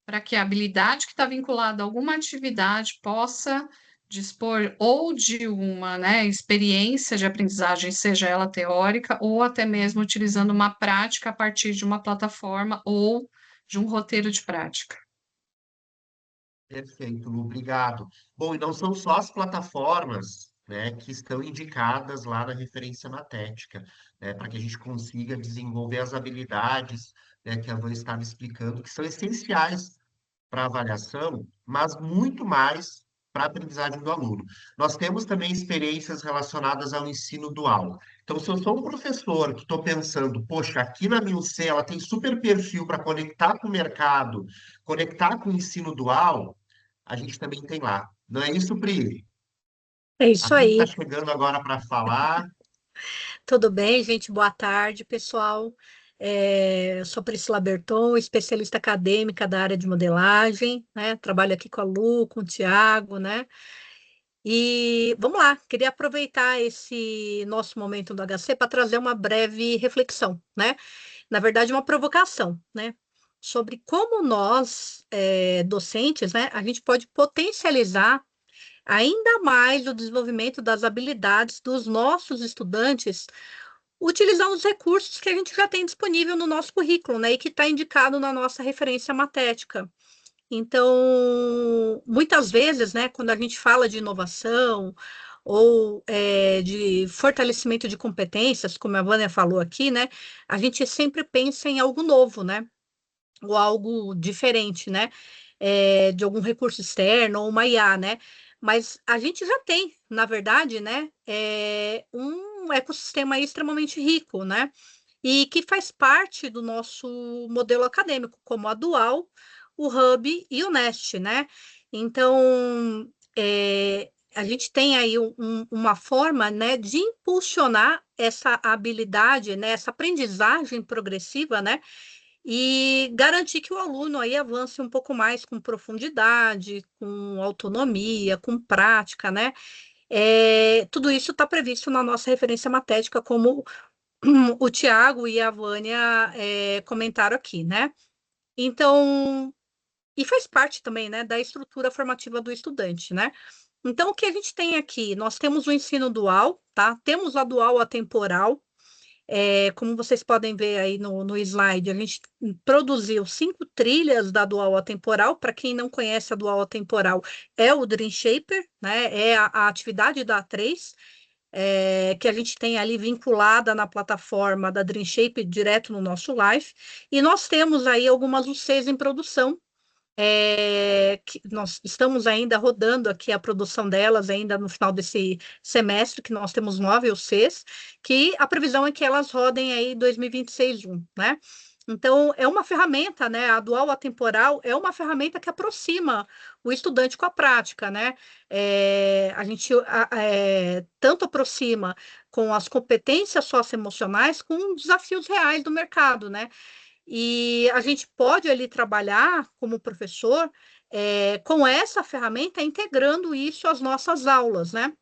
para que a habilidade que está vinculada a alguma atividade possa dispor ou de uma, né, experiência de aprendizagem, seja ela teórica, ou até mesmo utilizando uma prática a partir de uma plataforma ou de um roteiro de prática. Perfeito, Lu, obrigado. Bom, e não são só as plataformas, né, que estão indicadas lá na referência matética, né, para que a gente consiga desenvolver as habilidades, né, que a Van estava explicando, que são essenciais para avaliação, mas muito mais para a aprendizagem do aluno. Nós temos também experiências relacionadas ao ensino dual. Então, se eu sou um professor que estou pensando, poxa, aqui na minha UC ela tem super perfil para conectar com o mercado, conectar com o ensino dual, a gente também tem lá. Não é isso, Pri? É A isso Pri está aí. chegando agora para falar. Tudo bem, gente? Boa tarde, pessoal. Eu sou Priscila Berton, especialista acadêmica da área de modelagem, né? Trabalho aqui com a Lu, com o Tiago, né? E vamos lá, queria aproveitar esse nosso momento do HC para trazer uma breve reflexão, né? Na verdade, uma provocação, né? Sobre como nós, docentes, né, a gente pode potencializar ainda mais o desenvolvimento das habilidades dos nossos estudantes, utilizando os recursos que a gente já tem disponível no nosso currículo, né, e que está indicado na nossa referência matética. Então, muitas vezes, né, quando a gente fala de inovação ou de fortalecimento de competências, como a Vânia falou aqui, né, a gente sempre pensa em algo novo, né, ou algo diferente, né, de algum recurso externo ou uma IA, né, mas a gente já tem, na verdade, né, um ecossistema aí extremamente rico, né, e que faz parte do nosso modelo acadêmico, como a Dual, o Hub e o Nest, né? Então, a gente tem aí uma forma, né, de impulsionar essa habilidade, né, essa aprendizagem progressiva, né, e garantir que o aluno aí avance um pouco mais com profundidade, com autonomia, com prática, né? Tudo isso está previsto na nossa referência matética, como o Tiago e a Vânia comentaram aqui, né? Então, e faz parte também, né, da estrutura formativa do estudante, né? Então, o que a gente tem aqui? Nós temos o ensino dual, tá? Temos a dual atemporal, Como vocês podem ver aí no slide, a gente produziu 5 trilhas da Dual Atemporal. Para quem não conhece a Dual Atemporal, é o Dream Shaper, né? É a atividade da A3, que a gente tem ali vinculada na plataforma da Dream Shaper direto no nosso live. E nós temos aí algumas UCs em produção, que nós estamos ainda rodando aqui a produção delas ainda no final desse semestre, que nós temos 9 UCs, que a previsão é que elas rodem aí 2026, né? Então, é uma ferramenta, né? A Dual Atemporal é uma ferramenta que aproxima o estudante com a prática, né? A gente tanto aproxima com as competências socioemocionais com os desafios reais do mercado, né? E a gente pode ali trabalhar como professor com essa ferramenta, integrando isso às nossas aulas, né?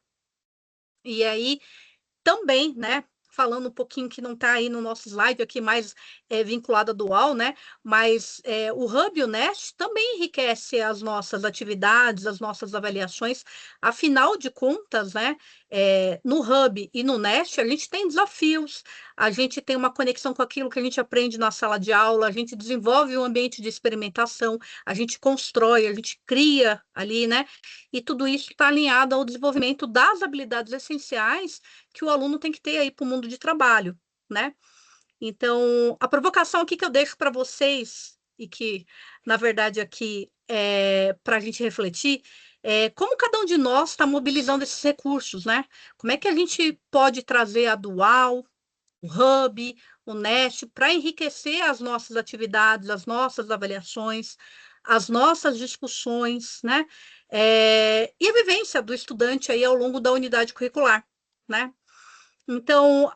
E aí também, né? Falando um pouquinho que não está aí no nosso slide aqui, mais vinculado à Dual, né? Mas o Hub e o Nest também enriquece as nossas atividades, as nossas avaliações. Afinal de contas, né? No Hub e no Nest, a gente tem desafios, a gente tem uma conexão com aquilo que a gente aprende na sala de aula, a gente desenvolve um ambiente de experimentação, a gente constrói, a gente cria ali, né? E tudo isso está alinhado ao desenvolvimento das habilidades essenciais que o aluno tem que ter aí para o mundo de trabalho, né? Então, a provocação aqui que eu deixo para vocês, e que, na verdade, aqui para a gente refletir, como cada um de nós está mobilizando esses recursos, né? Como é que a gente pode trazer a Dual, o Hub, o Nest, para enriquecer as nossas atividades, as nossas avaliações, as nossas discussões, né? E a vivência do estudante aí ao longo da unidade curricular, né? Então,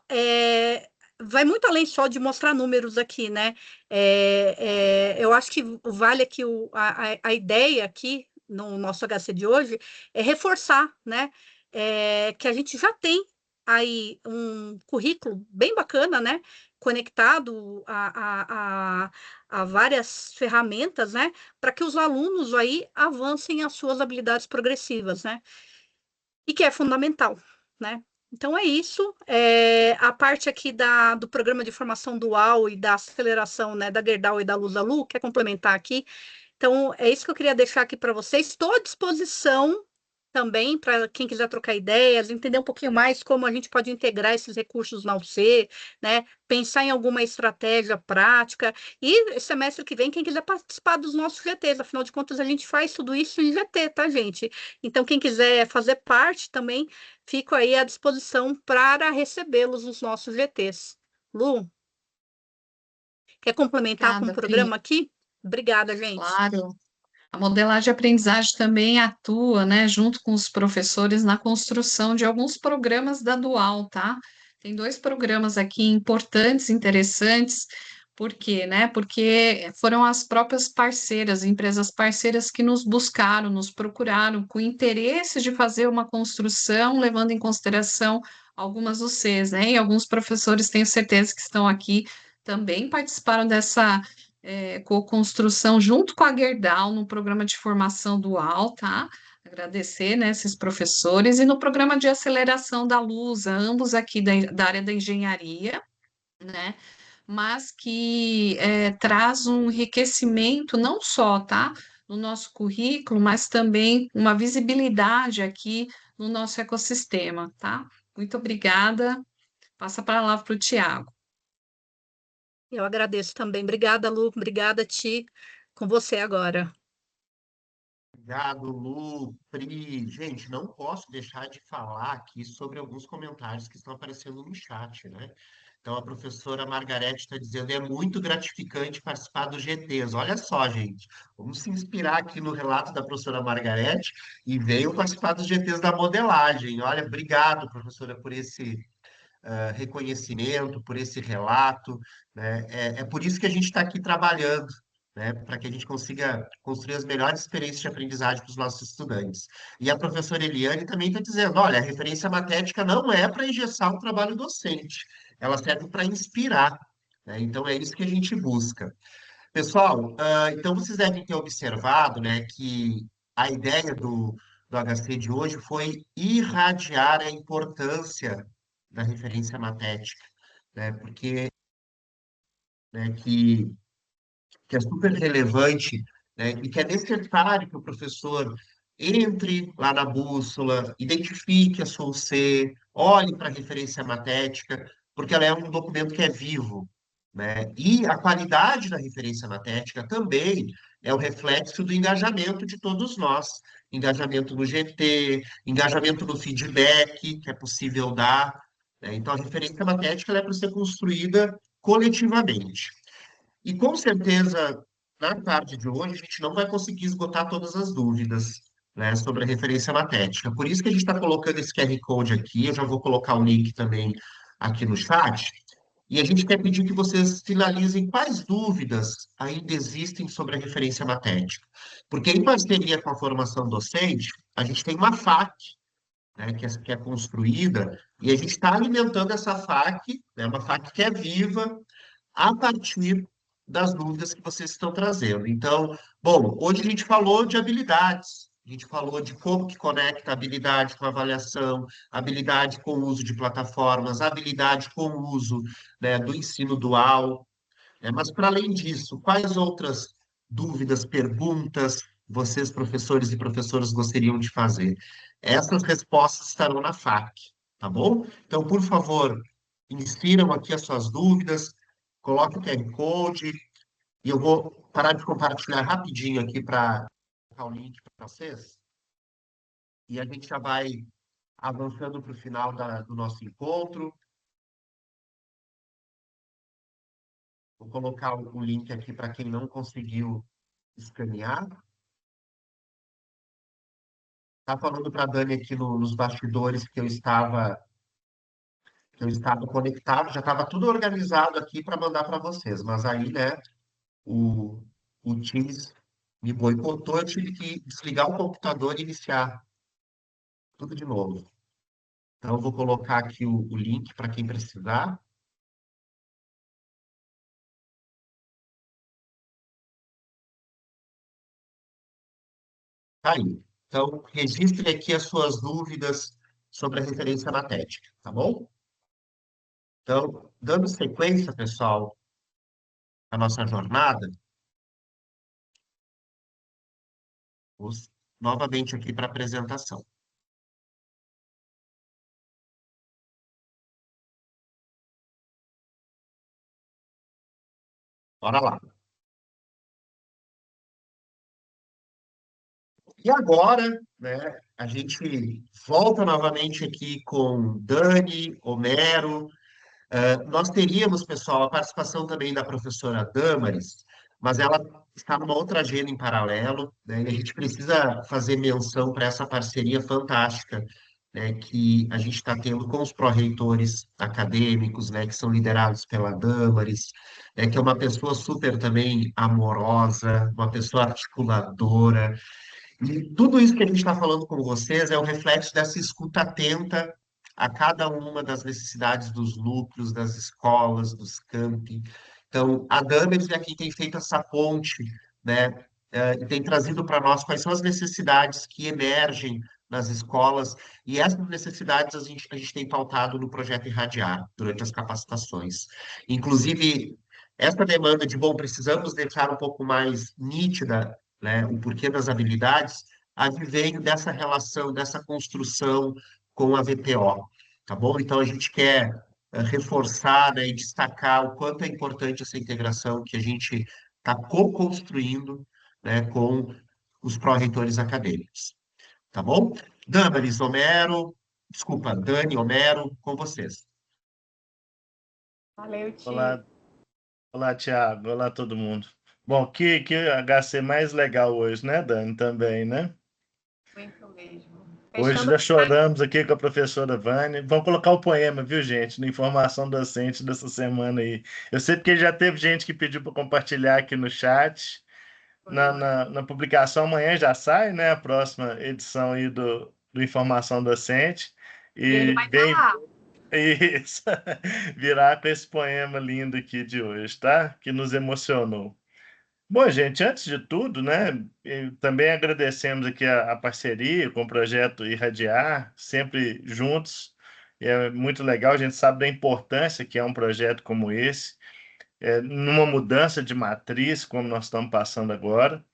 vai muito além só de mostrar números aqui, né? Eu acho que vale aqui a ideia aqui no nosso HC de hoje é reforçar, né? Que a gente já tem aí um currículo bem bacana, né? Conectado a várias ferramentas, né? Para que os alunos aí avancem as suas habilidades progressivas, né? E que é fundamental, né? Então é isso. A parte aqui do programa de formação dual e da aceleração, né, da Gerdau e da Lusalu, quer complementar aqui? Então é isso que eu queria deixar aqui para vocês. Estou à disposição também para quem quiser trocar ideias, entender um pouquinho mais como a gente pode integrar esses recursos na UC, né? Pensar em alguma estratégia prática. E semestre que vem, quem quiser participar dos nossos GTs, afinal de contas, a gente faz tudo isso em GT, tá, gente? Então, quem quiser fazer parte também, fico aí à disposição para recebê-los nos nossos GTs. Lu, quer complementar com o Obrigada, Pri. programa aqui? Obrigada, gente. Claro. A modelagem de aprendizagem também atua, né, junto com os professores na construção de alguns programas da Dual, tá? Tem 2 programas aqui importantes, interessantes. Por quê, né? Porque foram as próprias parceiras, empresas parceiras que nos buscaram, nos procuraram com interesse de fazer uma construção, levando em consideração algumas UCs, né? E alguns professores, tenho certeza que estão aqui, também participaram dessa co-construção junto com a Gerdau no programa de formação dual, tá? Agradecer, né, esses professores, e no programa de aceleração da Lusa, ambos aqui da área da engenharia, né? Mas que traz um enriquecimento não só, tá? No nosso currículo, mas também uma visibilidade aqui no nosso ecossistema, tá? Muito obrigada. Passa a palavra para o Tiago. Eu agradeço também. Obrigada, Lu. Obrigada, Ti. Com você agora. Obrigado, Lu, Pri. Gente, não posso deixar de falar aqui sobre alguns comentários que estão aparecendo no chat, né? Então, a professora Margarete está dizendo, é muito gratificante participar dos GTs. Olha só, gente, vamos se inspirar aqui no relato da professora Margarete e venham participar dos GTs da modelagem. Olha, obrigado, professora, por esse reconhecimento, por esse relato, né? É por isso que a gente está aqui trabalhando, né? Para que a gente consiga construir as melhores experiências de aprendizagem para os nossos estudantes. E a professora Eliane também está dizendo, olha, a referência matética não é para engessar o trabalho docente, ela serve para inspirar, né? Então é isso que a gente busca. Pessoal, então vocês devem ter observado, né, que a ideia do HC de hoje foi irradiar a importância da referência matética, né? Porque, né, que é super relevante, né, e que é necessário que o professor entre lá na bússola, identifique a sua UC, olhe para a referência matética, porque ela é um documento que é vivo, né? E a qualidade da referência matética também é o reflexo do engajamento de todos nós. Engajamento no GT, engajamento no feedback que é possível dar, né? Então, a referência matética ela é para ser construída coletivamente. E com certeza, na tarde de hoje, a gente não vai conseguir esgotar todas as dúvidas, né, sobre a referência matética. Por isso que a gente está colocando esse QR Code aqui, eu já vou colocar o link também aqui no chat. E a gente quer pedir que vocês finalizem quais dúvidas ainda existem sobre a referência matética. Porque em parceria com a formação docente, a gente tem uma FAQ, né, que é construída, e a gente está alimentando essa FAQ, né, uma FAQ que é viva, a partir das dúvidas que vocês estão trazendo. Então, bom, hoje a gente falou de habilidades, a gente falou de como que conecta a habilidade com a avaliação, habilidade com o uso de plataformas, habilidade com o uso, né, do ensino dual, né? Mas, para além disso, quais outras dúvidas, perguntas vocês, professores e professoras, gostariam de fazer? Essas respostas estarão na FAQ, tá bom? Então, por favor, insiram aqui as suas dúvidas, coloque o QR Code, e eu vou parar de compartilhar rapidinho aqui para colocar o link para vocês, e a gente já vai avançando para o final do nosso encontro. Vou colocar o link aqui para quem não conseguiu escanear. Tá falando para a Dani aqui nos bastidores que eu estava conectado, já estava tudo organizado aqui para mandar para vocês, mas aí, né, o, o Teams me boicotou, eu tive que desligar o computador e iniciar tudo de novo. Então, eu vou colocar aqui o link para quem precisar. Tá aí. Então, registre aqui as suas dúvidas sobre a referência matética, tá bom? Então, dando sequência, pessoal, à nossa jornada, vou novamente aqui para a apresentação. Bora lá. E agora, né, a gente volta novamente aqui com Dani, Homero. Nós teríamos, pessoal, a participação também da professora Damaris, mas ela está numa outra agenda em paralelo, né, e a gente precisa fazer menção para essa parceria fantástica, né, que a gente está tendo com os pró-reitores acadêmicos, né, que são liderados pela Damaris, que é uma pessoa super também amorosa, uma pessoa articuladora, e tudo isso que a gente está falando com vocês é o reflexo dessa escuta atenta a cada uma das necessidades dos núcleos, das escolas, dos campi. Então, a Damaris é quem tem feito essa ponte, né, e tem trazido para nós quais são as necessidades que emergem nas escolas, e essas necessidades a gente tem pautado no projeto Irradiar, durante as capacitações. Inclusive, essa demanda de, bom, precisamos deixar um pouco mais nítida, né, o porquê das habilidades, advém dessa relação, dessa construção com a VPO, tá bom? Então, a gente quer reforçar, né, e destacar o quanto é importante essa integração que a gente está co-construindo, né, com os pró-reitores acadêmicos, tá bom? Damaris, Homero, desculpa, Dani, Homero, com vocês. Valeu, Ti. Olá, olá, Tiago. Olá, todo mundo. Bom, que HC mais legal hoje, né, Dani? Também, né? Muito mesmo. Hoje Fechando já choramos aqui com a professora Vânia. Vamos colocar o poema, viu, gente? Na informação docente dessa semana aí. Eu sei porque já teve gente que pediu para compartilhar aqui no chat. Na publicação amanhã já sai, né? A próxima edição aí do Informação Docente. E ele E vai estar bem, lá. isso, virar com esse poema lindo aqui de hoje, tá? Que nos emocionou. Bom, gente, antes de tudo, né, também agradecemos aqui a parceria com o projeto Irradiar, sempre juntos, e é muito legal, a gente sabe da importância que é um projeto como esse, numa mudança de matriz, como nós estamos passando agora.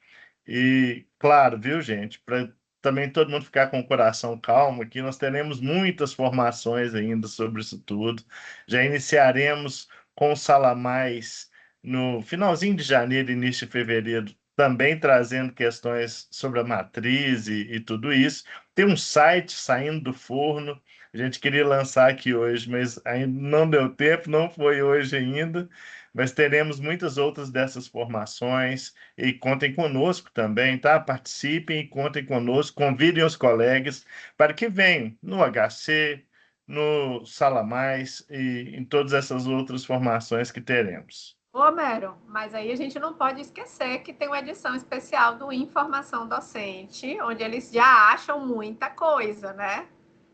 E, claro, viu, gente, para também todo mundo ficar com o coração calmo aqui, nós teremos muitas formações ainda sobre isso tudo. Já iniciaremos com o Salamais no finalzinho de janeiro, início de fevereiro, também trazendo questões sobre a matriz e tudo isso. Tem um site saindo do forno, a gente queria lançar aqui hoje, mas ainda não deu tempo, não foi hoje ainda, mas teremos muitas outras dessas formações e contem conosco também, tá? Participem e contem conosco, convidem os colegas para que venham no HC, no Sala Mais e em todas essas outras formações que teremos. Ô, Homero, mas aí a gente não pode esquecer que tem uma edição especial do Informação Docente, onde eles já acham muita coisa, né?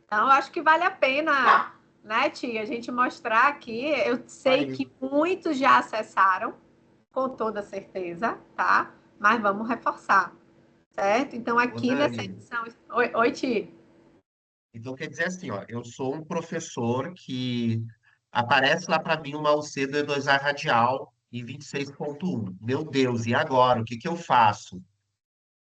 Então, eu acho que vale a pena, né, tia, a gente mostrar aqui. Eu sei Aí, que muitos já acessaram, com toda certeza, tá? Mas vamos reforçar, certo? Então, ô aqui nessa Dani, edição. Oi, tia. então quer dizer assim, ó, eu sou um professor que aparece lá para mim uma UC do E2A radial em 26.1. Meu Deus, e agora? O que que eu faço?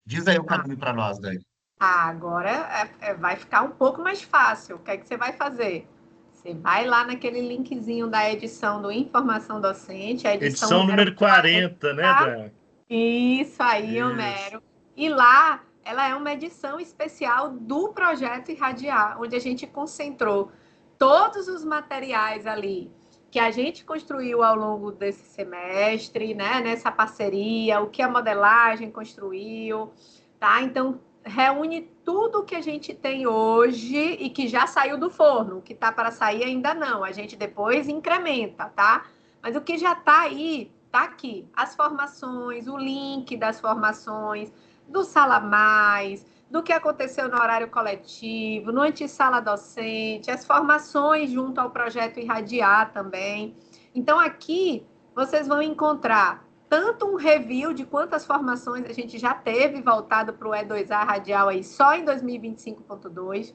Diz aí o caminho para nós, Dani. Agora vai ficar um pouco mais fácil. O que é que você vai fazer? Você vai lá naquele linkzinho da edição do Informação Docente, a edição Edição número número 40. 40, né, Dan? Isso aí, Isso. Homero. E lá, ela é uma edição especial do projeto Irradiar, onde a gente concentrou todos os materiais ali que a gente construiu ao longo desse semestre, né, nessa parceria, o que a modelagem construiu, tá? Então, reúne tudo que a gente tem hoje e que já saiu do forno, o que está para sair ainda não, a gente depois incrementa, tá? Mas o que já está aí, está aqui. As formações, o link das formações, do Sala Mais, do que aconteceu no horário coletivo, no antissala docente, as formações junto ao projeto Irradiar também. Então, aqui vocês vão encontrar tanto um review de quantas formações a gente já teve voltado para o E2A Radial aí só em 2025.2.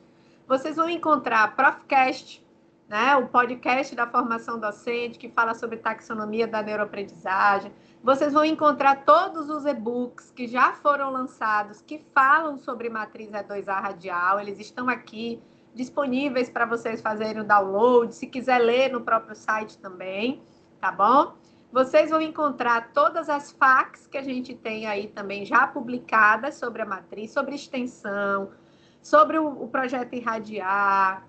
Vocês vão encontrar Profcast, né, o podcast da formação docente, que fala sobre taxonomia da neuroaprendizagem. Vocês vão encontrar todos os e-books que já foram lançados, que falam sobre matriz E2A radial. Eles estão aqui disponíveis para vocês fazerem o download, se quiser ler no próprio site também, tá bom? Vocês vão encontrar todas as FAQs que a gente tem aí também já publicadas sobre a matriz, sobre extensão, sobre o projeto Irradiar,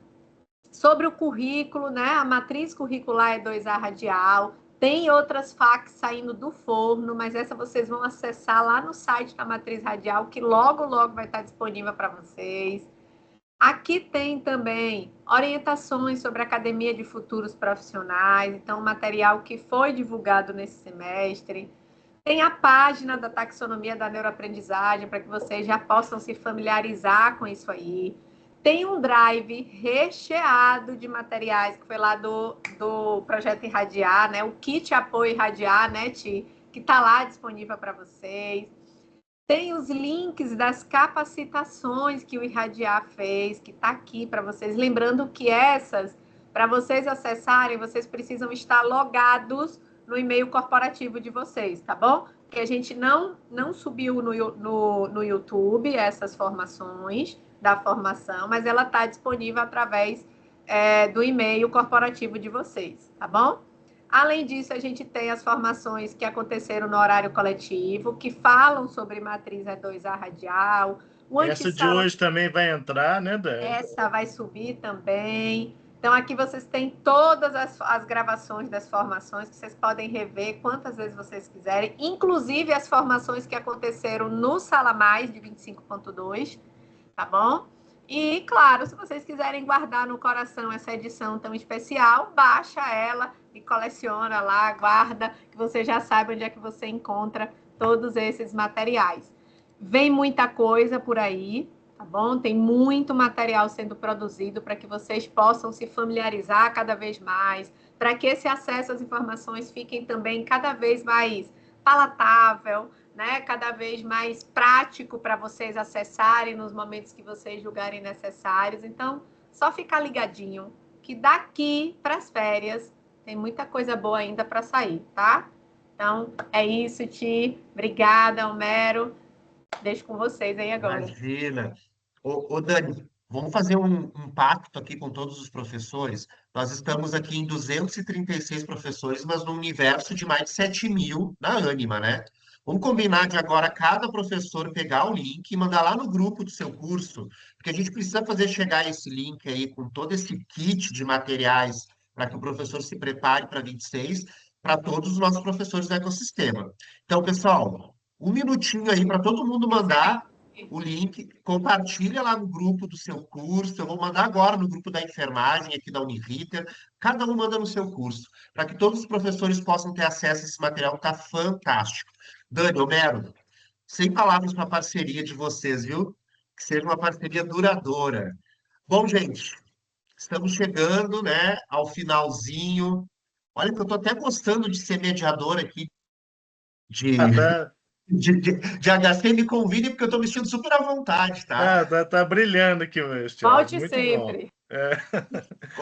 sobre o currículo, né? A matriz curricular é 2A radial. Tem outras FAQs saindo do forno, mas essa vocês vão acessar lá no site da Matriz Radial, que logo, logo vai estar disponível para vocês. Aqui tem também orientações sobre a Academia de Futuros Profissionais, então, material que foi divulgado nesse semestre. Tem a página da taxonomia da neuroaprendizagem, para que vocês já possam se familiarizar com isso aí. Tem um drive recheado de materiais, que foi lá do projeto Irradiar, né? O kit apoio Irradiar, né, Ti? Que está lá disponível para vocês. Tem os links das capacitações que o Irradiar fez, que está aqui para vocês. Lembrando que essas, para vocês acessarem, vocês precisam estar logados no e-mail corporativo de vocês, tá bom? Porque a gente não subiu no YouTube essas formações da formação, mas ela está disponível através do e-mail corporativo de vocês, tá bom? Além disso, a gente tem as formações que aconteceram no horário coletivo, que falam sobre matriz E2A radial. O Essa de antissala, hoje também vai entrar, né, Dan? essa vai subir também. Então, aqui vocês têm todas as gravações das formações, que vocês podem rever quantas vezes vocês quiserem, inclusive as formações que aconteceram no Sala Mais de 25.2, tá bom? E, claro, se vocês quiserem guardar no coração essa edição tão especial, baixa ela e coleciona lá, guarda, que você já sabe onde é que você encontra todos esses materiais. Vem muita coisa por aí, tá bom? Tem muito material sendo produzido para que vocês possam se familiarizar cada vez mais, para que esse acesso às informações fiquem também cada vez mais palatável, né? Cada vez mais prático para vocês acessarem nos momentos que vocês julgarem necessários. Então, só ficar ligadinho, que daqui para as férias tem muita coisa boa ainda para sair, tá? Então, é isso, Ti. Obrigada, Homero. Deixo com vocês aí agora. Imagina. Ô, Dani, vamos fazer um pacto aqui com todos os professores. Nós estamos aqui em 236 professores, mas num universo de mais de 7.000 na Ânima, né? Vamos combinar de agora cada professor pegar o link e mandar lá no grupo do seu curso, porque a gente precisa fazer chegar esse link aí com todo esse kit de materiais para que o professor se prepare para 26, para todos os nossos professores do ecossistema. Então, pessoal, um minutinho aí para todo mundo mandar o link, compartilha lá no grupo do seu curso. Eu vou mandar agora no grupo da enfermagem aqui da Uniriter. Cada um manda no seu curso, para que todos os professores possam ter acesso a esse material que está fantástico. Dani, Homero, sem palavras para a parceria de vocês, viu? Que seja uma parceria duradoura. Bom, gente, estamos chegando, né, ao finalzinho. Olha que eu estou até gostando de ser mediador aqui de, Tá, de HC. Me convide, porque eu estou me sentindo super à vontade, tá? tá brilhando aqui hoje, Thiago. Volte Muito sempre. bom. É.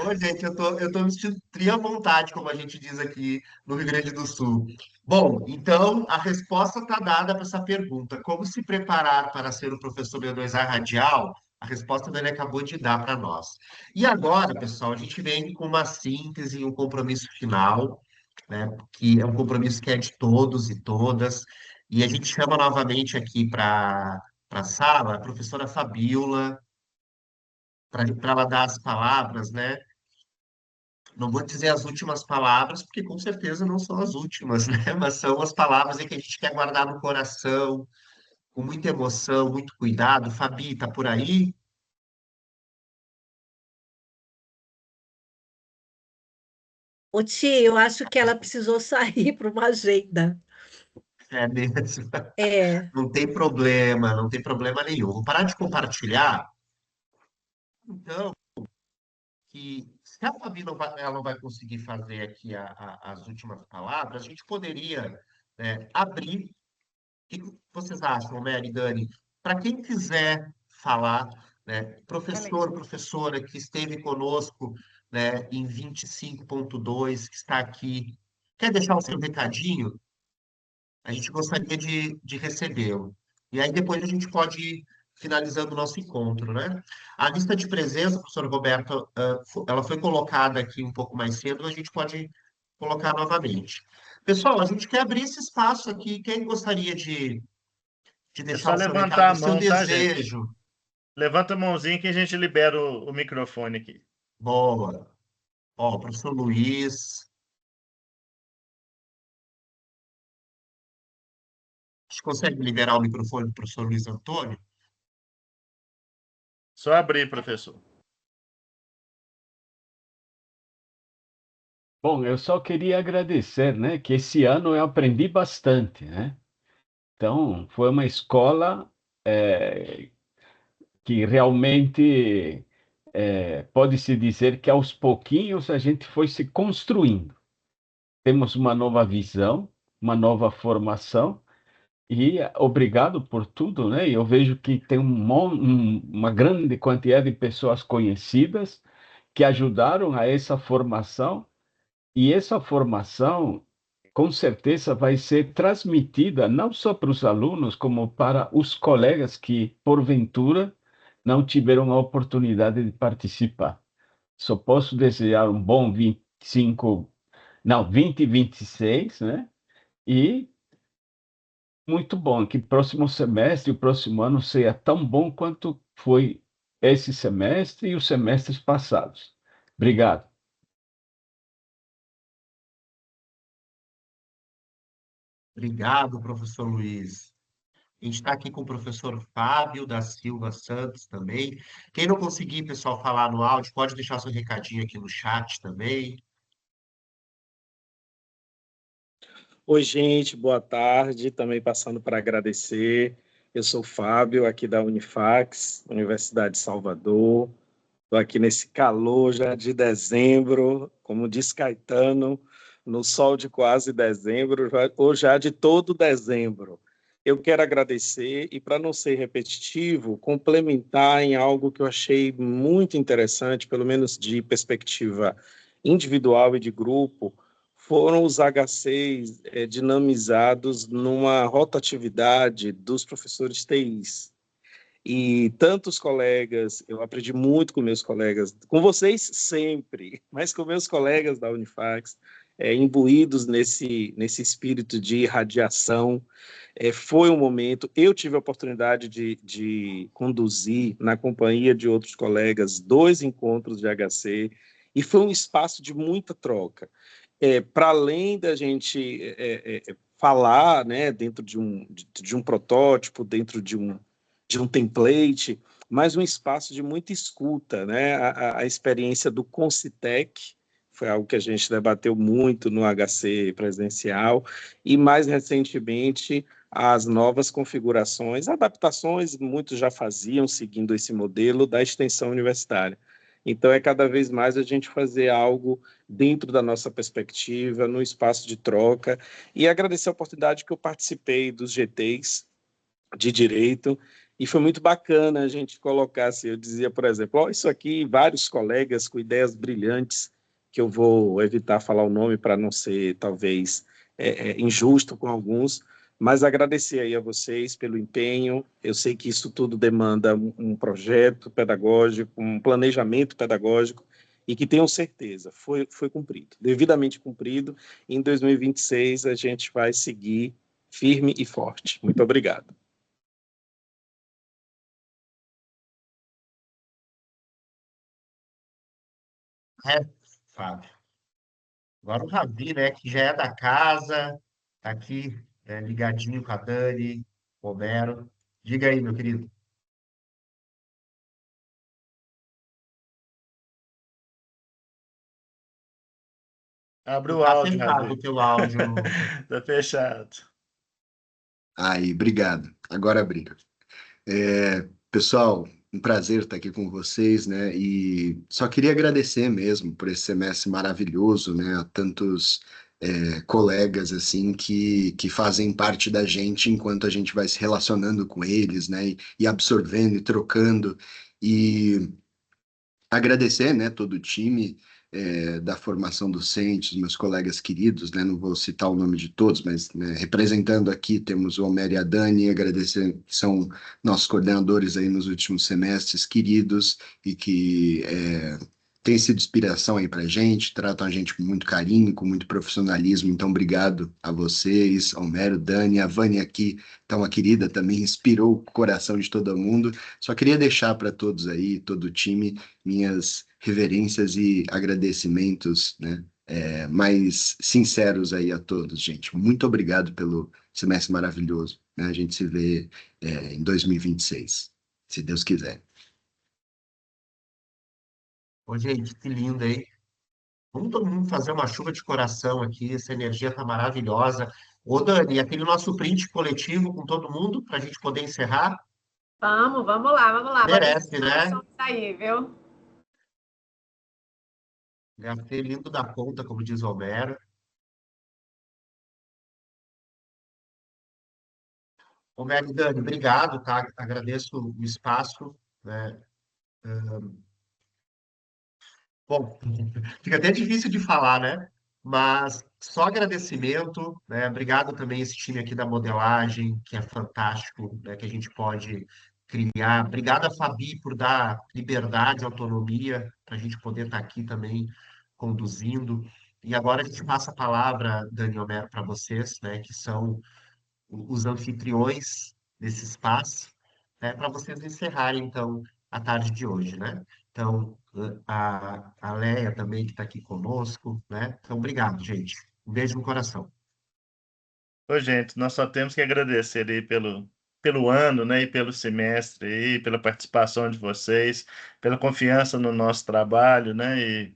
Ô, gente, eu tô me sentindo tri à vontade, como a gente diz aqui no Rio Grande do Sul. Bom, então a resposta está dada para essa pergunta. Como se preparar para ser o professor B2A radial? A resposta ele acabou de dar para nós. E agora, pessoal, a gente vem com uma síntese e um compromisso final, né? Que é um compromisso que é de todos e todas. E a gente chama novamente aqui para a sala a professora Fabíola, para ela dar as palavras, né? Não vou dizer as últimas palavras, porque com certeza não são as últimas, né? Mas são as palavras aí que a gente quer guardar no coração, com muita emoção, muito cuidado. Fabi, tá por aí? Ô, tia, eu acho que ela precisou sair para uma agenda. É mesmo. É, Não tem problema, não tem problema nenhum. Vou parar de compartilhar. Então, que se a Fabi ela não vai conseguir fazer aqui as últimas palavras, a gente poderia, né, abrir. O que vocês acham, Mary e Dani? Para quem quiser falar, né, professor, professora que esteve conosco, né, em 25.2, que está aqui, quer deixar o seu recadinho? A gente gostaria de recebê-lo. E aí depois a gente pode ir finalizando o nosso encontro, né? A lista de presença, professor Roberto, ela foi colocada aqui um pouco mais cedo, a gente pode colocar novamente. Pessoal, a gente quer abrir esse espaço aqui. Quem gostaria de É só deixar o seu levantar recado, a o seu mão, tá, gente? desejo? Levanta a mãozinha que a gente libera o microfone aqui. Boa. Ó, o professor Luiz. A gente consegue liberar o microfone do professor Luiz Antônio? Só abrir, professor. Bom, eu só queria agradecer, né, que esse ano eu aprendi bastante, né? Então, foi uma escola que realmente pode-se dizer que aos pouquinhos a gente foi se construindo. Temos uma nova visão, uma nova formação, e obrigado por tudo, né? Eu vejo que tem uma grande quantidade de pessoas conhecidas que ajudaram a essa formação. E essa formação, com certeza, vai ser transmitida não só para os alunos, como para os colegas que, porventura, não tiveram a oportunidade de participar. Só posso desejar um bom 2026, né? E muito bom, que próximo semestre, o próximo ano, seja tão bom quanto foi esse semestre e os semestres passados. Obrigado. Obrigado, professor Luiz. A gente está aqui com o professor Fábio da Silva Santos também. Quem não conseguir, pessoal, falar no áudio, pode deixar seu recadinho aqui no chat também. Oi, gente, boa tarde. Também passando para agradecer. Eu sou o Fábio, aqui da Unifax, Universidade de Salvador. Estou aqui nesse calor já de dezembro, como diz Caetano, no sol de quase dezembro, ou já de todo dezembro. eu quero agradecer e, para não ser repetitivo, complementar em algo que eu achei muito interessante, pelo menos de perspectiva individual e de grupo, foram os HCs dinamizados numa rotatividade dos professores TIs. E tantos colegas, eu aprendi muito com meus colegas, com vocês sempre, mas com meus colegas da Unifax, imbuídos nesse espírito de irradiação. Foi um momento, eu tive a oportunidade de conduzir, na companhia de outros colegas, 2 encontros de HC, e foi um espaço de muita troca. Para além da gente falar, né, dentro de um protótipo, dentro de um template, mas um espaço de muita escuta, né? A experiência do Concitec foi algo que a gente debateu muito no HC presencial, e mais recentemente as novas configurações, adaptações, muitos já faziam seguindo esse modelo da extensão universitária. Então, cada vez mais a gente fazer algo dentro da nossa perspectiva, no espaço de troca, e agradecer a oportunidade que eu participei dos GTs de Direito, e foi muito bacana a gente colocar, assim, eu dizia, por exemplo, isso aqui, vários colegas com ideias brilhantes, que eu vou evitar falar o nome para não ser, talvez, injusto com alguns, mas agradecer aí a vocês pelo empenho. Eu sei que isso tudo demanda um projeto pedagógico, um planejamento pedagógico, e que tenham certeza, foi cumprido, devidamente cumprido. Em 2026, a gente vai seguir firme e forte. Muito obrigado. Fábio. Agora o Ravi, né, que já é da casa, tá aqui, ligadinho com a Dani, Romero. Diga aí, meu querido. Abre Não o tá áudio, fechado o Ravi. teu áudio. Tá fechado. Aí, obrigado. Agora abriu. Pessoal, um prazer estar aqui com vocês, né? E só queria agradecer mesmo por esse semestre maravilhoso, né? A tantos colegas assim que fazem parte da gente enquanto a gente vai se relacionando com eles, né? E absorvendo e trocando. E agradecer, né, todo o time da formação docente, os meus colegas queridos, né, não vou citar o nome de todos, mas né, representando aqui temos o Homer e a Dani, agradecer, que são nossos coordenadores aí nos últimos semestres, queridos, e que têm sido inspiração aí para a gente, tratam a gente com muito carinho, com muito profissionalismo, então obrigado a vocês, Homero, Dani, a Vânia aqui, então a querida também inspirou o coração de todo mundo. Só queria deixar para todos aí, todo o time, minhas reverências e agradecimentos, né, mais sinceros aí a todos, gente. Muito obrigado pelo semestre maravilhoso, né? A gente se vê em 2026, se Deus quiser. Ô, gente, que lindo, hein? Vamos todo mundo fazer uma chuva de coração aqui, essa energia tá maravilhosa. Ô, Dani, aquele nosso print coletivo com todo mundo, para a gente poder encerrar, Vamos lá, vamos lá. Vamos merece, né? aí, viu? Gastei lindo da ponta, como diz o Homero. Homero e Dani, obrigado, tá? Agradeço o espaço, né? Bom, fica até difícil de falar, né? Mas só agradecimento, né? Obrigado também esse time aqui da modelagem, que é fantástico, né? Que a gente pode criar. Obrigado a Fabi por dar liberdade, autonomia, para a gente poder estar aqui também conduzindo. E agora a gente passa a palavra, Dani e Homero, para vocês, né? Que são os anfitriões desse espaço, né, para vocês encerrarem, então, a tarde de hoje, né? Então, a Leia também, que está aqui conosco, né? Então, obrigado, gente. Um beijo no coração. Ô, gente, nós só temos que agradecer aí pelo ano, né, e pelo semestre aí, pela participação de vocês, pela confiança no nosso trabalho, né, e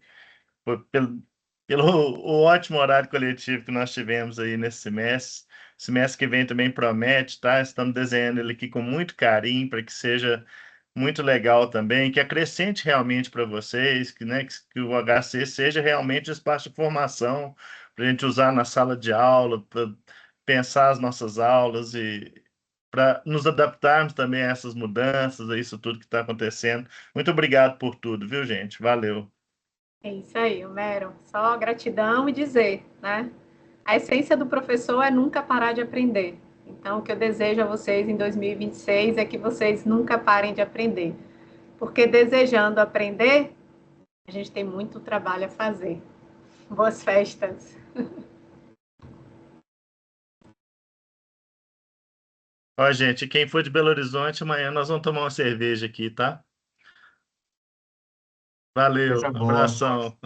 pelo o ótimo horário coletivo que nós tivemos aí nesse semestre. O semestre que vem também promete, tá? Estamos desenhando ele aqui com muito carinho para que seja muito legal também, que acrescente realmente para vocês, que, né, que o HC seja realmente um espaço de formação para a gente usar na sala de aula, para pensar as nossas aulas para nos adaptarmos também a essas mudanças, a isso tudo que está acontecendo. Muito obrigado por tudo, viu, gente? Valeu. É isso aí, Homero. Só gratidão e dizer, né? A essência do professor é nunca parar de aprender. Então, o que eu desejo a vocês em 2026 é que vocês nunca parem de aprender. Porque desejando aprender, a gente tem muito trabalho a fazer. Boas festas! Ó, gente, quem for de Belo Horizonte, amanhã nós vamos tomar uma cerveja aqui, tá? Valeu, Coisa boa. abração.